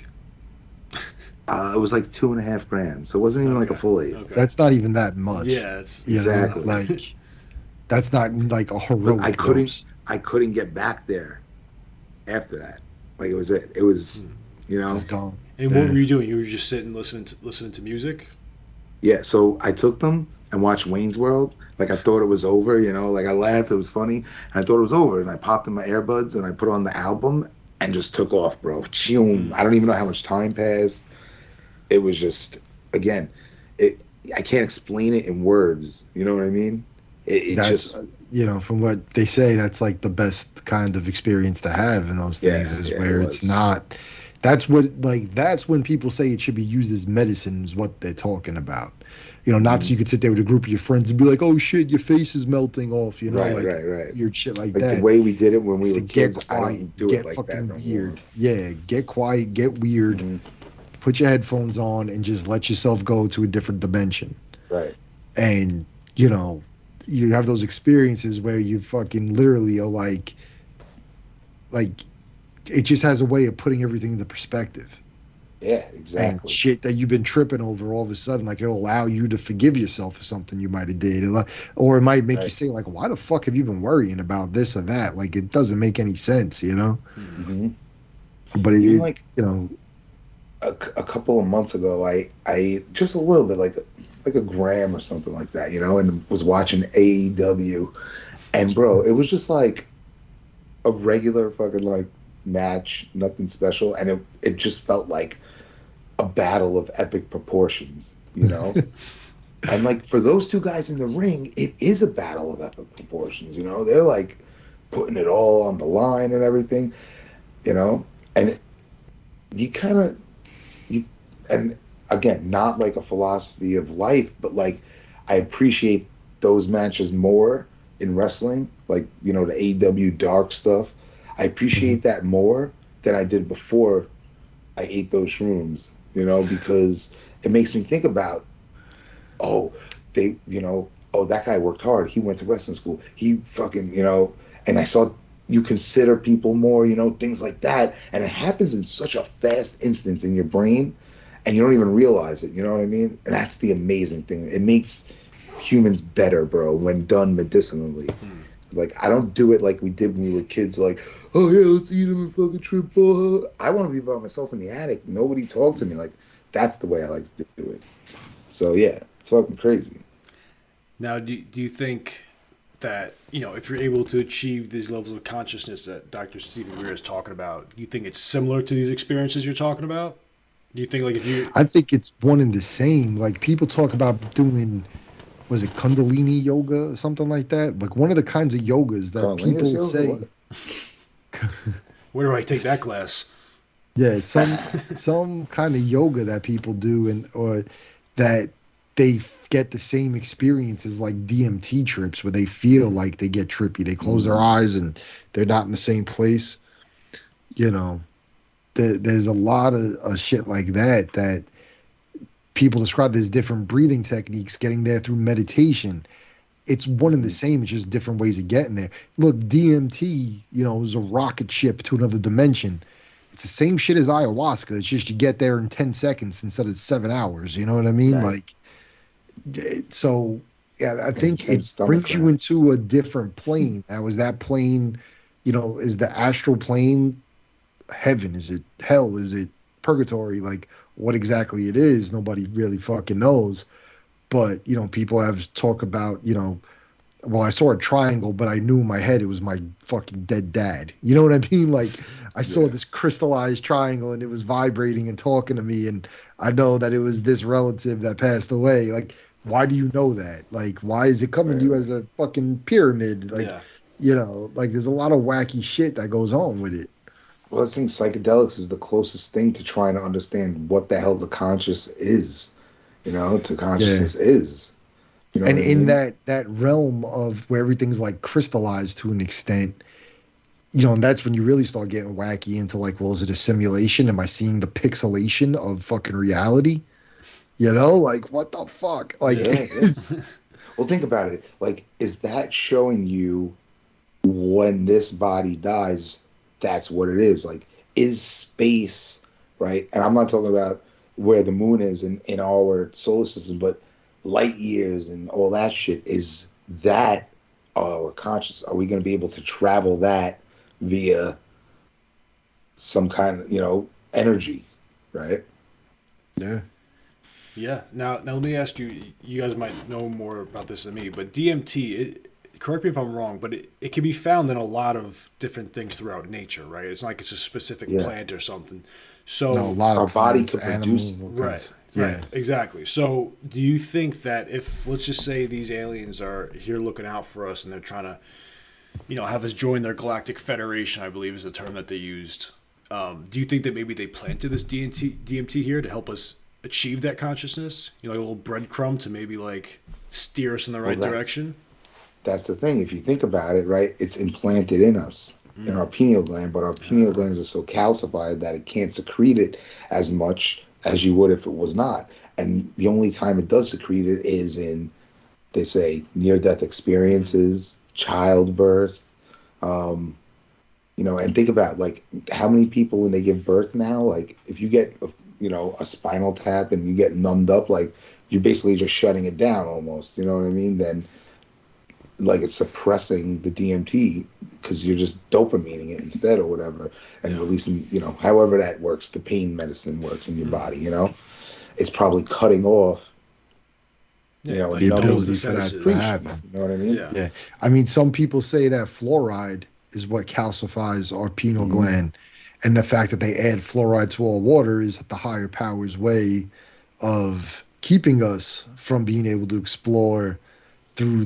It was like 2.5 grams, so it wasn't even like a full 8. Okay. That's not even that much. Yeah, it's exactly. Like that's not like a heroic. But I couldn't get back there after that. Like it was it. It was, It was gone. And what were you doing? You were just sitting listening to music? Yeah. So I took them and watched Wayne's World. Like I thought it was over, like I laughed, it was funny, and I thought it was over, and I popped in my earbuds and I put on the album and just took off, bro. I don't even know how much time passed. It was just, again, I can't explain it in words. You know what I mean? That's just, from what they say, that's like the best kind of experience to have in those things where it's not. That's when people say it should be used as medicine is what they're talking about. Not so you could sit there with a group of your friends and be like, oh shit, your face is melting off, right. Weird shit like that. The way we did it when we were kids, I don't do it like that no weird. more. Yeah, get quiet, get weird, put your headphones on, and just let yourself go to a different dimension. Right. And, you have those experiences where you fucking literally are like, it just has a way of putting everything into perspective. Yeah, exactly. And shit that you've been tripping over, all of a sudden, like it'll allow you to forgive yourself for something you might have did, or it might make you say like, why the fuck have you been worrying about this or that? Like it doesn't make any sense, Mm-hmm. But a couple of months ago, I just a little bit, like a gram or something like that, and was watching AEW, and bro, it was just like a regular fucking like match, nothing special, and it just felt like a battle of epic proportions, And like for those two guys in the ring, it is a battle of epic proportions. They're like putting it all on the line and everything. And you kind of and again, not like a philosophy of life, but like I appreciate those matches more in wrestling, like the AEW dark stuff. I appreciate that more than I did before I ate those shrooms, because it makes me think about, that guy worked hard. He went to wrestling school. He fucking, and I saw you consider people more, things like that. And it happens in such a fast instance in your brain, and you don't even realize it. You know what I mean? And that's the amazing thing. It makes humans better, bro, when done medicinally. Like, I don't do it like we did when we were kids, like, oh, yeah, let's eat them and fucking trip. I want to be by myself in the attic. Nobody talk to me. Like, that's the way I like to do it. So, yeah, it's fucking crazy. Now, do you think that, if you're able to achieve these levels of consciousness that Dr. Stephen Grier is talking about, do you think it's similar to these experiences you're talking about? Do you think, like, if you... I think it's one and the same. Like, people talk about doing... was it Kundalini yoga or something like that? Like one of the kinds of yogas that people say. Where do I take that class? Yeah, some kind of yoga that people do, or that they get the same experience as like DMT trips, where they feel like they get trippy. They close their eyes and they're not in the same place. There's a lot of shit like that people describe there's different breathing techniques getting there through meditation. It's one and the same. It's just different ways of getting there. Look, DMT, is a rocket ship to another dimension. It's the same shit as ayahuasca. It's just you get there in 10 seconds instead of 7 hours. You know what I mean? Right. Like, so yeah, I think it brings you into a different plane. Now, is that plane, is the astral plane heaven? Is it hell? Is it purgatory? Like, what exactly it is, nobody really fucking knows. But, people have talk about, well, I saw a triangle, but I knew in my head it was my fucking dead dad. You know what I mean? Like, I saw this crystallized triangle and it was vibrating and talking to me, and I know that it was this relative that passed away. Like, why do you know that? Like, why is it coming to you as a fucking pyramid? Like, like there's a lot of wacky shit that goes on with it. Well, I think psychedelics is the closest thing to trying to understand what the hell the conscious is, to consciousness is. And in that realm of where everything's like crystallized to an extent, and that's when you really start getting wacky into like, well, is it a simulation? Am I seeing the pixelation of fucking reality? Like, what the fuck? Like, well, think about it. Like, is that showing you when this body dies? That's what it is. Like, is space, right? And I'm not talking about where the moon is in our solar system, but light years and all that shit. Is that our conscious? Are we going to be able to travel that via some kind of, energy, right? Yeah. Yeah. Now let me ask you, you guys might know more about this than me, but DMT, correct me if I'm wrong, but it can be found in a lot of different things throughout nature, right? It's not like it's a specific plant or something. So a lot of our body could produce, right? Right, exactly. So do you think that if, let's just say, these aliens are here looking out for us and they're trying to, have us join their galactic federation, I believe is the term that they used. Do you think that maybe they planted this DMT here to help us achieve that consciousness? Like a little breadcrumb to maybe like steer us in the right direction? That's the thing. If you think about it, right, it's implanted in us, in our pineal gland, but our pineal glands are so calcified that it can't secrete it as much as you would if it was not. And the only time it does secrete it is in, they say, near-death experiences, childbirth, and think about, like, how many people when they give birth now, like, if you get, a spinal tap and you get numbed up, like, you're basically just shutting it down almost, you know what I mean? Then, like, it's suppressing the DMT because you're just dopamining it instead or whatever, and releasing, however that works, the pain medicine works in your body, it's probably cutting off, the ability for that to happen. You know what I mean? Yeah. I mean, some people say that fluoride is what calcifies our pineal gland, and the fact that they add fluoride to all water is the higher power's way of keeping us from being able to explore through,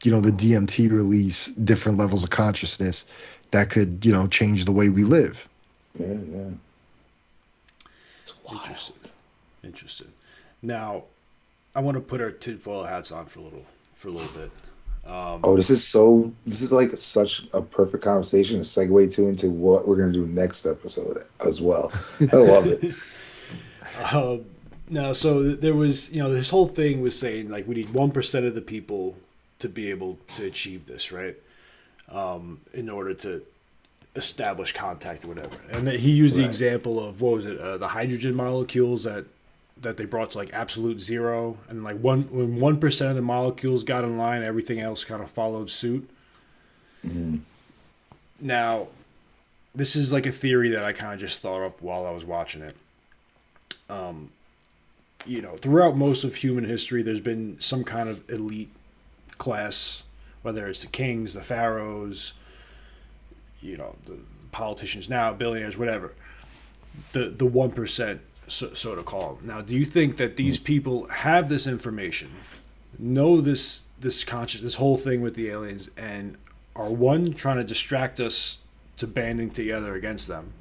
the DMT release, different levels of consciousness that could, change the way we live. Yeah, yeah. Interesting. Now, I want to put our tinfoil hats on for a little bit. This is like such a perfect conversation to segue into what we're going to do next episode as well. I love it. No, so there was, this whole thing was saying, like, we need 1% of the people to be able to achieve this, right? In order to establish contact or whatever. And he used the example of, what was it, the hydrogen molecules that they brought to, like, absolute zero. And, like, when 1% of the molecules got in line, everything else kind of followed suit. Mm-hmm. Now, this is, like, a theory that I kind of just thought up while I was watching it. Throughout most of human history, there's been some kind of elite class, whether it's the kings, the pharaohs, the politicians now, billionaires, whatever. The 1%, so to call them. Now, do you think that these people have this information, know this whole thing with the aliens, and are, one, trying to distract us to banding together against them,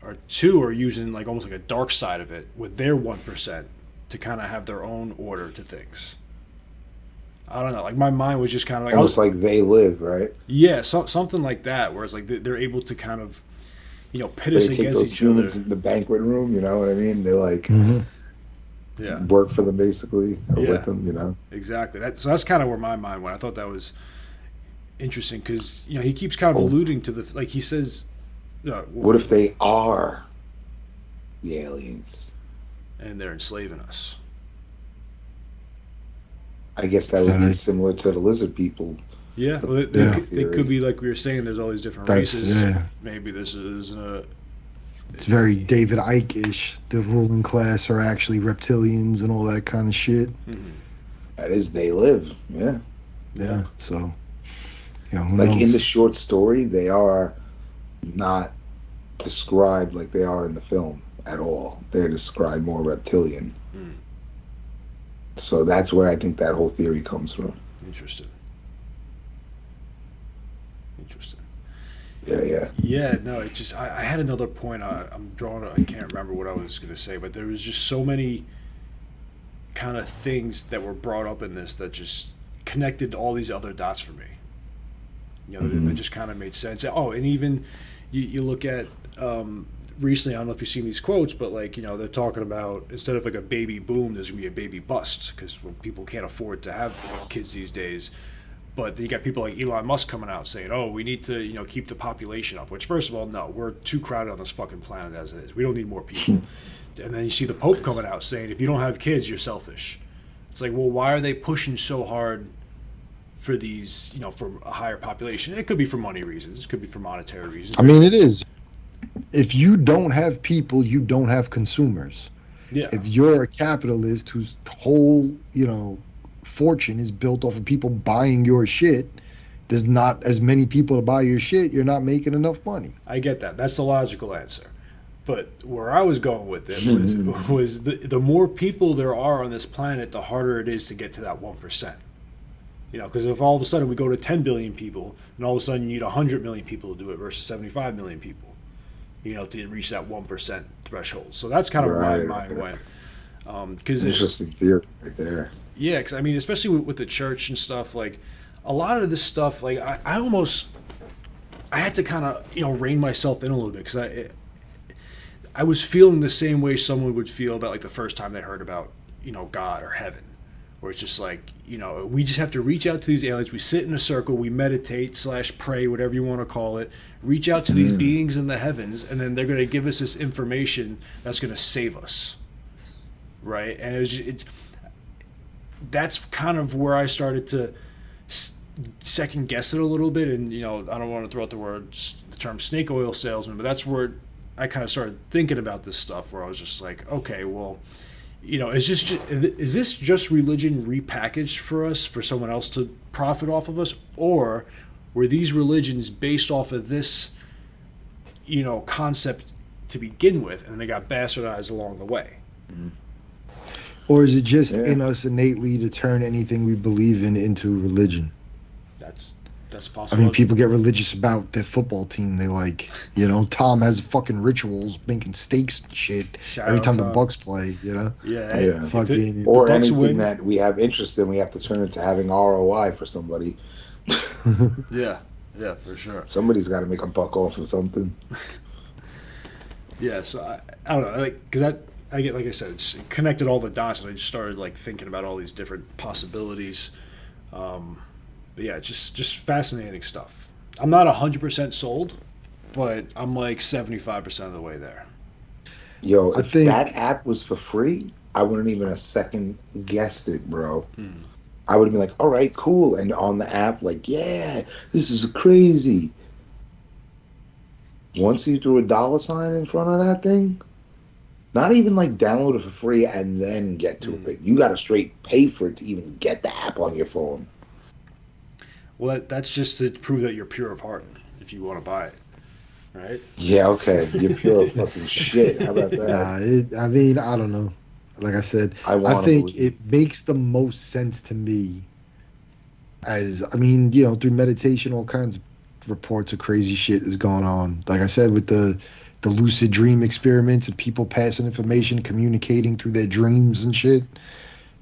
or two, are using like almost like a dark side of it with their 1% to kind of have their own order to things? I don't know. Like, my mind was just kind of like almost like they live, right? Yeah, something like that, where it's like they're able to kind of, pit us against each other. In the banquet room, you know what I mean? They like work for them basically, or with them, Exactly. So that's kind of where my mind went. I thought that was interesting because he keeps kind of alluding to the, like he says. What if they are the aliens? And they're enslaving us. I guess that would be similar to the lizard people. Yeah, well, they could be, like we were saying, there's all these different races. Yeah. Maybe this is it's very David Icke-ish. The ruling class are actually reptilians and all that kind of shit. Mm-hmm. That is, they live. Yeah. Yeah. So, like knows? In the short story, they are not described like they are in the film at all. They're described more reptilian. Mm. So that's where I think that whole theory comes from. Interesting. Yeah. No, it just I had another point. I'm drawing. I can't remember what I was going to say, but there was just so many kind of things that were brought up in this that just connected all these other dots for me. They just kind of made sense. Oh, and even you look at recently, I don't know if you've seen these quotes, but like, they're talking about, instead of like a baby boom, there's gonna be a baby bust, because people can't afford to have kids these days. But you got people like Elon Musk coming out saying, oh, we need to keep the population up, which, first of all, no, we're too crowded on this fucking planet as it is. We don't need more people. And then you see the Pope coming out saying, if you don't have kids, you're selfish. It's like, well, why are they pushing so hard for these, for a higher population? It could be for money reasons. It could be for monetary reasons. I mean, it is. If you don't have people, you don't have consumers. Yeah. If you're a capitalist whose whole, fortune is built off of people buying your shit, there's not as many people to buy your shit, you're not making enough money. I get that. That's the logical answer. But where I was going with it was the more people there are on this planet, the harder it is to get to that 1%. Because if all of a sudden we go to 10 billion people, and all of a sudden you need 100 million people to do it versus 75 million people, to reach that 1% threshold. So that's kind of where my mind went. Interesting theory right there. Yeah, because, I mean, especially with the church and stuff, like, a lot of this stuff, like, I had to kind of, rein myself in a little bit, because I was feeling the same way someone would feel about, like, the first time they heard about, God or heaven. Where it's just like, we just have to reach out to these aliens. We sit in a circle, we meditate / pray, whatever you want to call it. Reach out to these beings in the heavens, and then they're going to give us this information that's going to save us, right? And that's kind of where I started to second guess it a little bit. And I don't want to throw out the term snake oil salesman, but that's where I kind of started thinking about this stuff. Where I was just like, okay, well, is this just religion repackaged for us, for someone else to profit off of us? Or were these religions based off of this, concept to begin with, and they got bastardized along the way? Or is it just in us innately to turn anything we believe in into religion? That's possible. I mean, people get religious about their football team. They like, Tom has fucking rituals, making steaks and shit every time the Bucks play, Yeah. Fucking, or anything that we have interest in, we have to turn into having ROI for somebody. Yeah, for sure. Somebody's got to make a buck off of something. Yeah, so I don't know, because I get, like I said, it connected all the dots, and I just started thinking about all these different possibilities. But yeah, just fascinating stuff. I'm not 100% sold, but I'm 75% of the way there. Yo, if that app was for free, I wouldn't even a second guessed it, bro. I would have been like, all right, cool. And on the app, yeah, this is crazy. Once you threw a $sign in front of that thing, not even download it for free and then get to it. You got to straight pay for it to even get the app on your phone. Well, that's just to prove that you're pure of heart if you want to buy it, right? Yeah, okay. You're pure of fucking shit. How about that? I mean, I don't know. Like I said, I think it makes the most sense to me through meditation, all kinds of reports of crazy shit is going on. Like I said, with the lucid dream experiments and people passing information, communicating through their dreams and shit.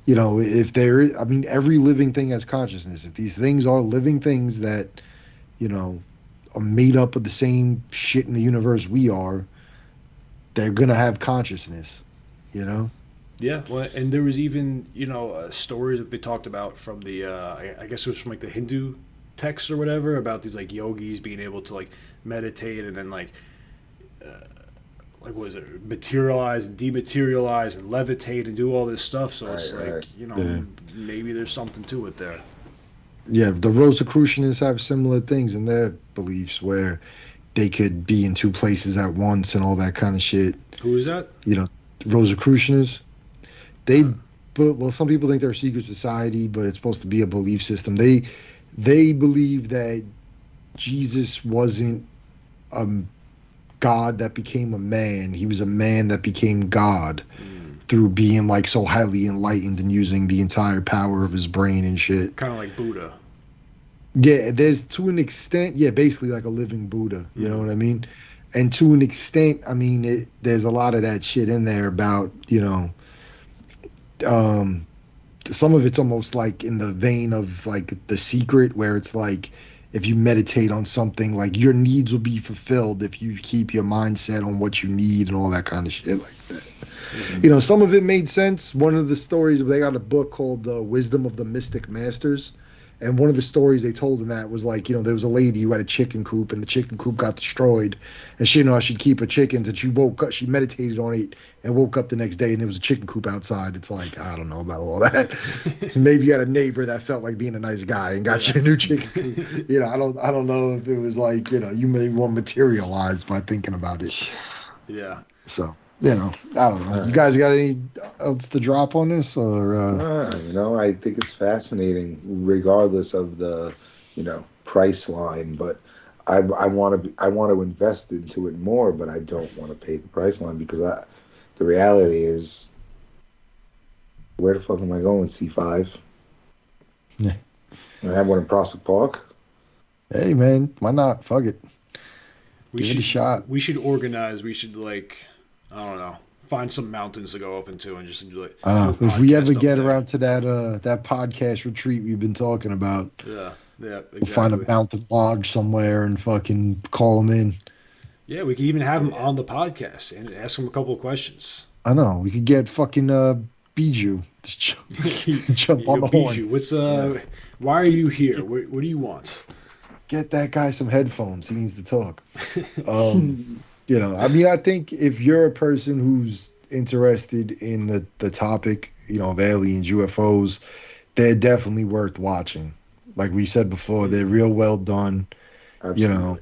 If there is, every living thing has consciousness. If these things are living things that, are made up of the same shit in the universe we are, they're going to have consciousness, Yeah, well, and there was even, stories that they talked about from the, I guess it was from the Hindu texts or whatever, about these yogis being able to meditate and then what is it, materialize and dematerialize and levitate and do all this stuff. So it's maybe there's something to it there. Yeah, the Rosicrucianists have similar things in their beliefs where they could be in two places at once and all that kind of shit. Who is that? Rosicrucianists. Some people think they're a secret society, but it's supposed to be a belief system. They believe that Jesus wasn't God that became a man. He was a man that became God through being so highly enlightened and using the entire power of his brain and shit. Kind of like Buddha. Yeah, there's to an extent, basically like a living Buddha. You know what I mean? And to an extent, there's a lot of that shit in there about, some of it's almost in the vein of The Secret, where it's if you meditate on something, your needs will be fulfilled if you keep your mindset on what you need and all that kind of shit like that. Some of it made sense. One of the stories, they got a book called Wisdom of the Mystic Masters. And one of the stories they told in that was there was a lady who had a chicken coop and the chicken coop got destroyed. And she didn't know how she'd keep her chickens. And she woke up, she meditated on it and woke up the next day and there was a chicken coop outside. It's I don't know about all that. Maybe you had a neighbor that felt like being a nice guy and got you a new chicken coop. I don't know if it was you may want materialized by thinking about it. Yeah. So. I don't know. You guys got any else to drop on this, or? I think it's fascinating, regardless of the, price line. But I want to invest into it more, but I don't want to pay the price line because the reality is, where the fuck am I going? C5. Yeah. I have one in Prospect Park. Hey man, why not? Fuck it. Give it a shot. We should organize. We should I don't know, find some mountains to go up into and just enjoy. If we ever get around to that podcast retreat we've been talking about, yeah, exactly. We'll find a mountain lodge somewhere and fucking call them in. Yeah, we could even have them on the podcast and ask them a couple of questions. I know we could get fucking Bijou to jump on the horn. What's why are you here? What do you want? Get that guy some headphones. He needs to talk. I think if you're a person who's interested in the topic, of aliens, UFOs, they're definitely worth watching. Like we said before, they're real well done. Absolutely.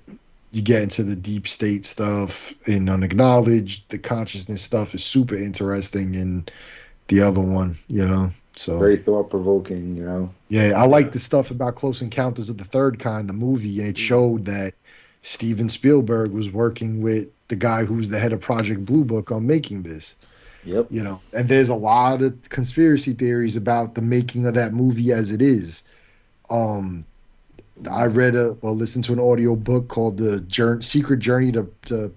You get into the deep state stuff in Unacknowledged. The consciousness stuff is super interesting in the other one, So very thought-provoking, Yeah, I like the stuff about Close Encounters of the Third Kind, the movie, and it showed that Steven Spielberg was working with the guy who's the head of Project Blue Book on making this. Yep. You know, and there's a lot of conspiracy theories about the making of that movie as it is. I listened to an audio book called The Secret Journey to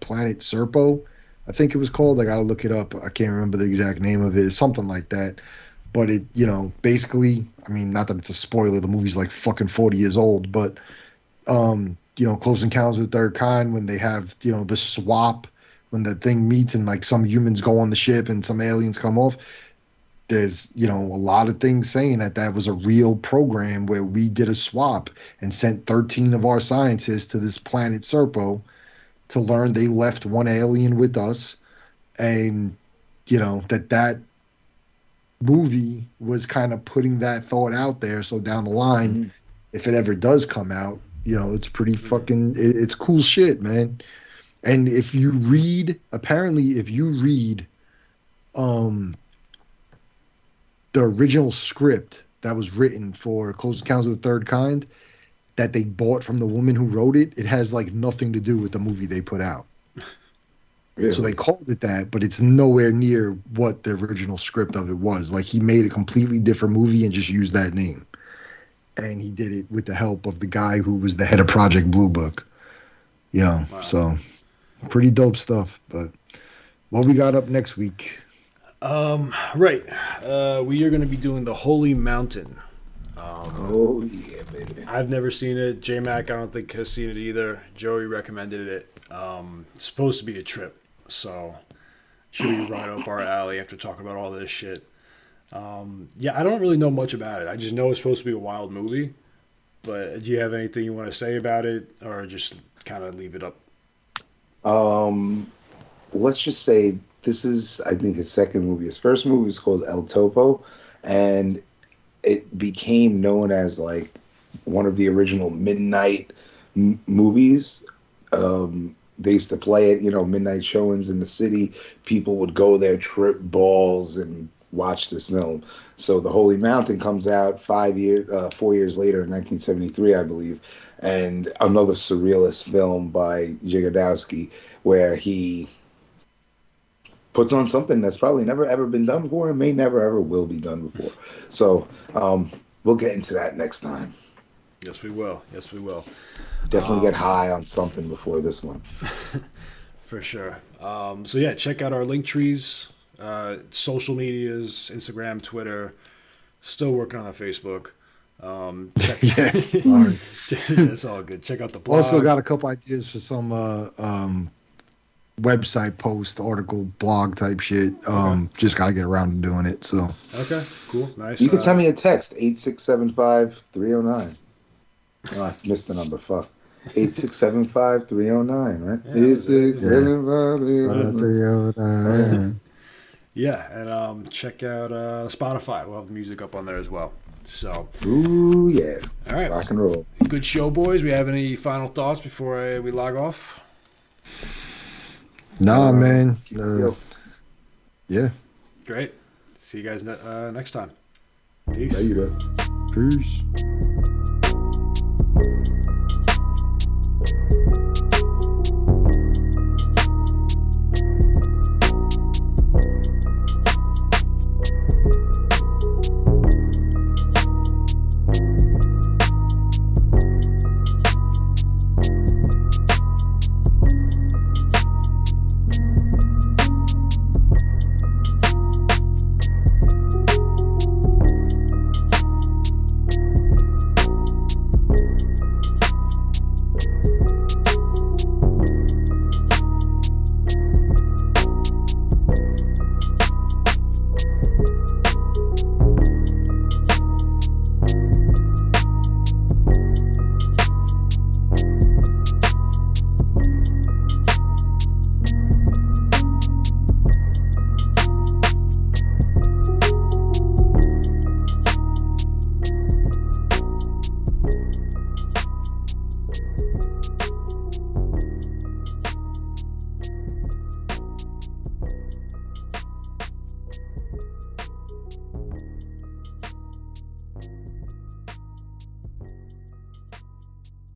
Planet Serpo. I think it was called. I got to look it up. I can't remember the exact name of it. It's something like that. But it, you know, basically, I mean, not that it's a spoiler. The movie's like fucking 40 years old, but, you know, Close Encounters of the Third Kind, when they have, you know, the swap, when the thing meets and like some humans go on the ship and some aliens come off, there's, you know, a lot of things saying that was a real program where we did a swap and sent 13 of our scientists to this planet Serpo to learn. They left one alien with us, and, you know, that movie was kind of putting that thought out there. So down the line, if it ever does come out, you know, it's pretty fucking, it's cool shit, man. And if you read the original script that was written for Close Encounters of the Third Kind that they bought from the woman who wrote it, it has like nothing to do with the movie they put out. Really? So they called it that, but it's nowhere near what the original script of it was. Like, he made a completely different movie and just used that name. And he did it with the help of the guy who was the head of Project Blue Book. You know, wow. So pretty dope stuff. But what we got up next week? Right. We are going to be doing The Holy Mountain. Oh, yeah, baby. I've never seen it. JMac, I don't think, has seen it either. Joey recommended it. It's supposed to be a trip, so should be right up our alley after talking about all this shit. Yeah, I don't really know much about it. I just know it's supposed to be a wild movie. But do you have anything you want to say about it, or just kind of leave it up? Let's just say this is, I think, his second movie. His first movie was called El Topo, and it became known as like one of the original midnight movies. They used to play it, you know, midnight showings in the city. People would go there, trip balls, and watch this film. So The Holy Mountain comes out 4 years later in 1973, I believe, and another surrealist film by Jigodowski, where he puts on something that's probably never ever been done before and may never ever will be done before. So we'll get into that next time. Yes, we will. Yes, we will. Definitely get high on something before this one. For sure. So yeah, check out our link trees, social medias, Instagram, Twitter. Still working on the Facebook. Yeah, sorry. It's all good. Check out the blog. Also got a couple ideas for some website post, article, blog type shit. Okay. Just got to get around to doing it. So okay, cool, nice. You can send me a text 8675-309. Oh, I missed the number. Fuck. 8675-309, right? Yeah, 8675-309. Yeah, and check out Spotify. We'll have the music up on there as well. So, ooh, yeah. All right. Rock and roll. Good show, boys. We have any final thoughts before we log off? Nah, man. Yeah. Great. See you guys next time. Peace. Later. Peace.